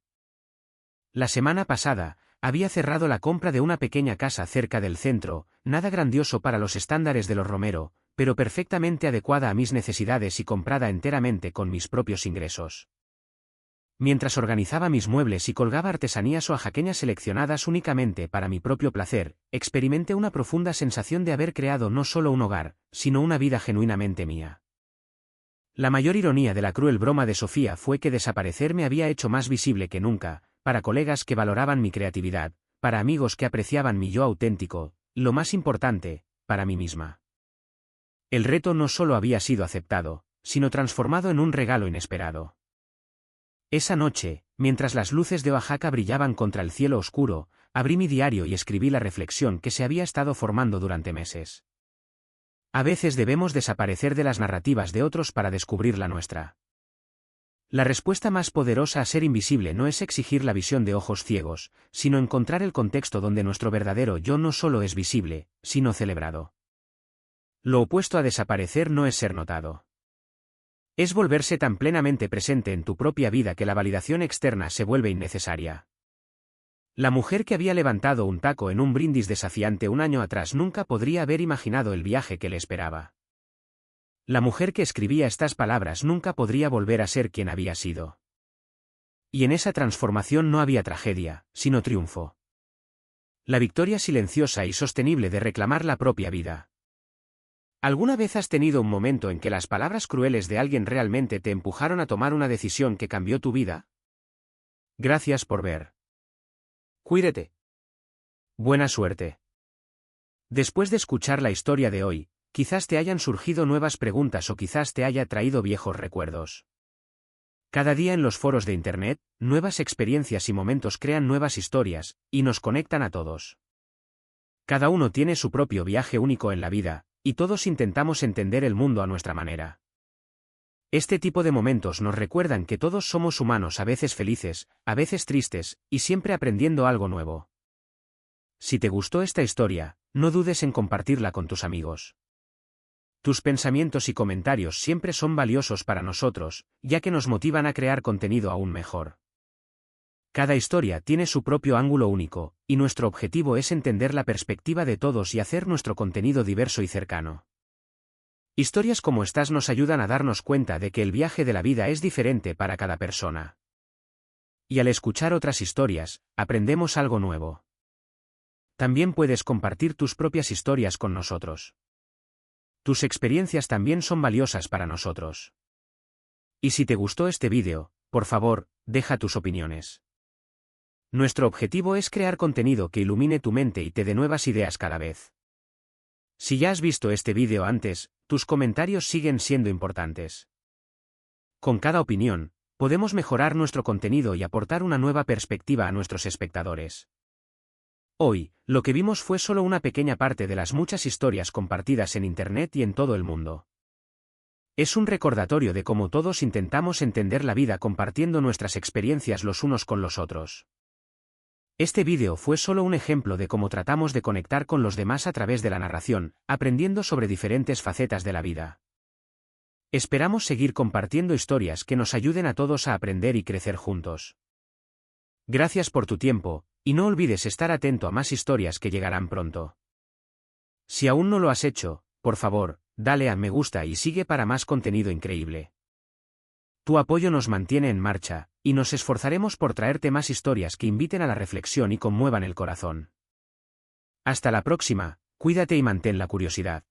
La semana pasada, había cerrado la compra de una pequeña casa cerca del centro, nada grandioso para los estándares de los Romero, pero perfectamente adecuada a mis necesidades y comprada enteramente con mis propios ingresos. Mientras organizaba mis muebles y colgaba artesanías oaxaqueñas seleccionadas únicamente para mi propio placer, experimenté una profunda sensación de haber creado no solo un hogar, sino una vida genuinamente mía. La mayor ironía de la cruel broma de Sofía fue que desaparecer me había hecho más visible que nunca, para colegas que valoraban mi creatividad, para amigos que apreciaban mi yo auténtico, lo más importante, para mí misma. El reto no solo había sido aceptado, sino transformado en un regalo inesperado. Esa noche, mientras las luces de Oaxaca brillaban contra el cielo oscuro, abrí mi diario y escribí la reflexión que se había estado formando durante meses. A veces debemos desaparecer de las narrativas de otros para descubrir la nuestra. La respuesta más poderosa a ser invisible no es exigir la visión de ojos ciegos, sino encontrar el contexto donde nuestro verdadero yo no solo es visible, sino celebrado. Lo opuesto a desaparecer no es ser notado. Es volverse tan plenamente presente en tu propia vida que la validación externa se vuelve innecesaria. La mujer que había levantado un taco en un brindis desafiante un año atrás nunca podría haber imaginado el viaje que le esperaba. La mujer que escribía estas palabras nunca podría volver a ser quien había sido. Y en esa transformación no había tragedia, sino triunfo. La victoria silenciosa y sostenible de reclamar la propia vida. ¿Alguna vez has tenido un momento en que las palabras crueles de alguien realmente te empujaron a tomar una decisión que cambió tu vida? Gracias por ver. Cuídate. Buena suerte. Después de escuchar la historia de hoy, quizás te hayan surgido nuevas preguntas o quizás te haya traído viejos recuerdos. Cada día en los foros de Internet, nuevas experiencias y momentos crean nuevas historias, y nos conectan a todos. Cada uno tiene su propio viaje único en la vida, y todos intentamos entender el mundo a nuestra manera. Este tipo de momentos nos recuerdan que todos somos humanos, a veces felices, a veces tristes, y siempre aprendiendo algo nuevo. Si te gustó esta historia, no dudes en compartirla con tus amigos. Tus pensamientos y comentarios siempre son valiosos para nosotros, ya que nos motivan a crear contenido aún mejor. Cada historia tiene su propio ángulo único, y nuestro objetivo es entender la perspectiva de todos y hacer nuestro contenido diverso y cercano. Historias como estas nos ayudan a darnos cuenta de que el viaje de la vida es diferente para cada persona. Y al escuchar otras historias, aprendemos algo nuevo. También puedes compartir tus propias historias con nosotros. Tus experiencias también son valiosas para nosotros. Y si te gustó este vídeo, por favor, deja tus opiniones. Nuestro objetivo es crear contenido que ilumine tu mente y te dé nuevas ideas cada vez. Si ya has visto este vídeo antes, tus comentarios siguen siendo importantes. Con cada opinión, podemos mejorar nuestro contenido y aportar una nueva perspectiva a nuestros espectadores. Hoy, lo que vimos fue solo una pequeña parte de las muchas historias compartidas en Internet y en todo el mundo. Es un recordatorio de cómo todos intentamos entender la vida compartiendo nuestras experiencias los unos con los otros. Este vídeo fue solo un ejemplo de cómo tratamos de conectar con los demás a través de la narración, aprendiendo sobre diferentes facetas de la vida. Esperamos seguir compartiendo historias que nos ayuden a todos a aprender y crecer juntos. Gracias por tu tiempo, y no olvides estar atento a más historias que llegarán pronto. Si aún no lo has hecho, por favor, dale a me gusta y sigue para más contenido increíble. Tu apoyo nos mantiene en marcha, y nos esforzaremos por traerte más historias que inviten a la reflexión y conmuevan el corazón. Hasta la próxima, cuídate y mantén la curiosidad.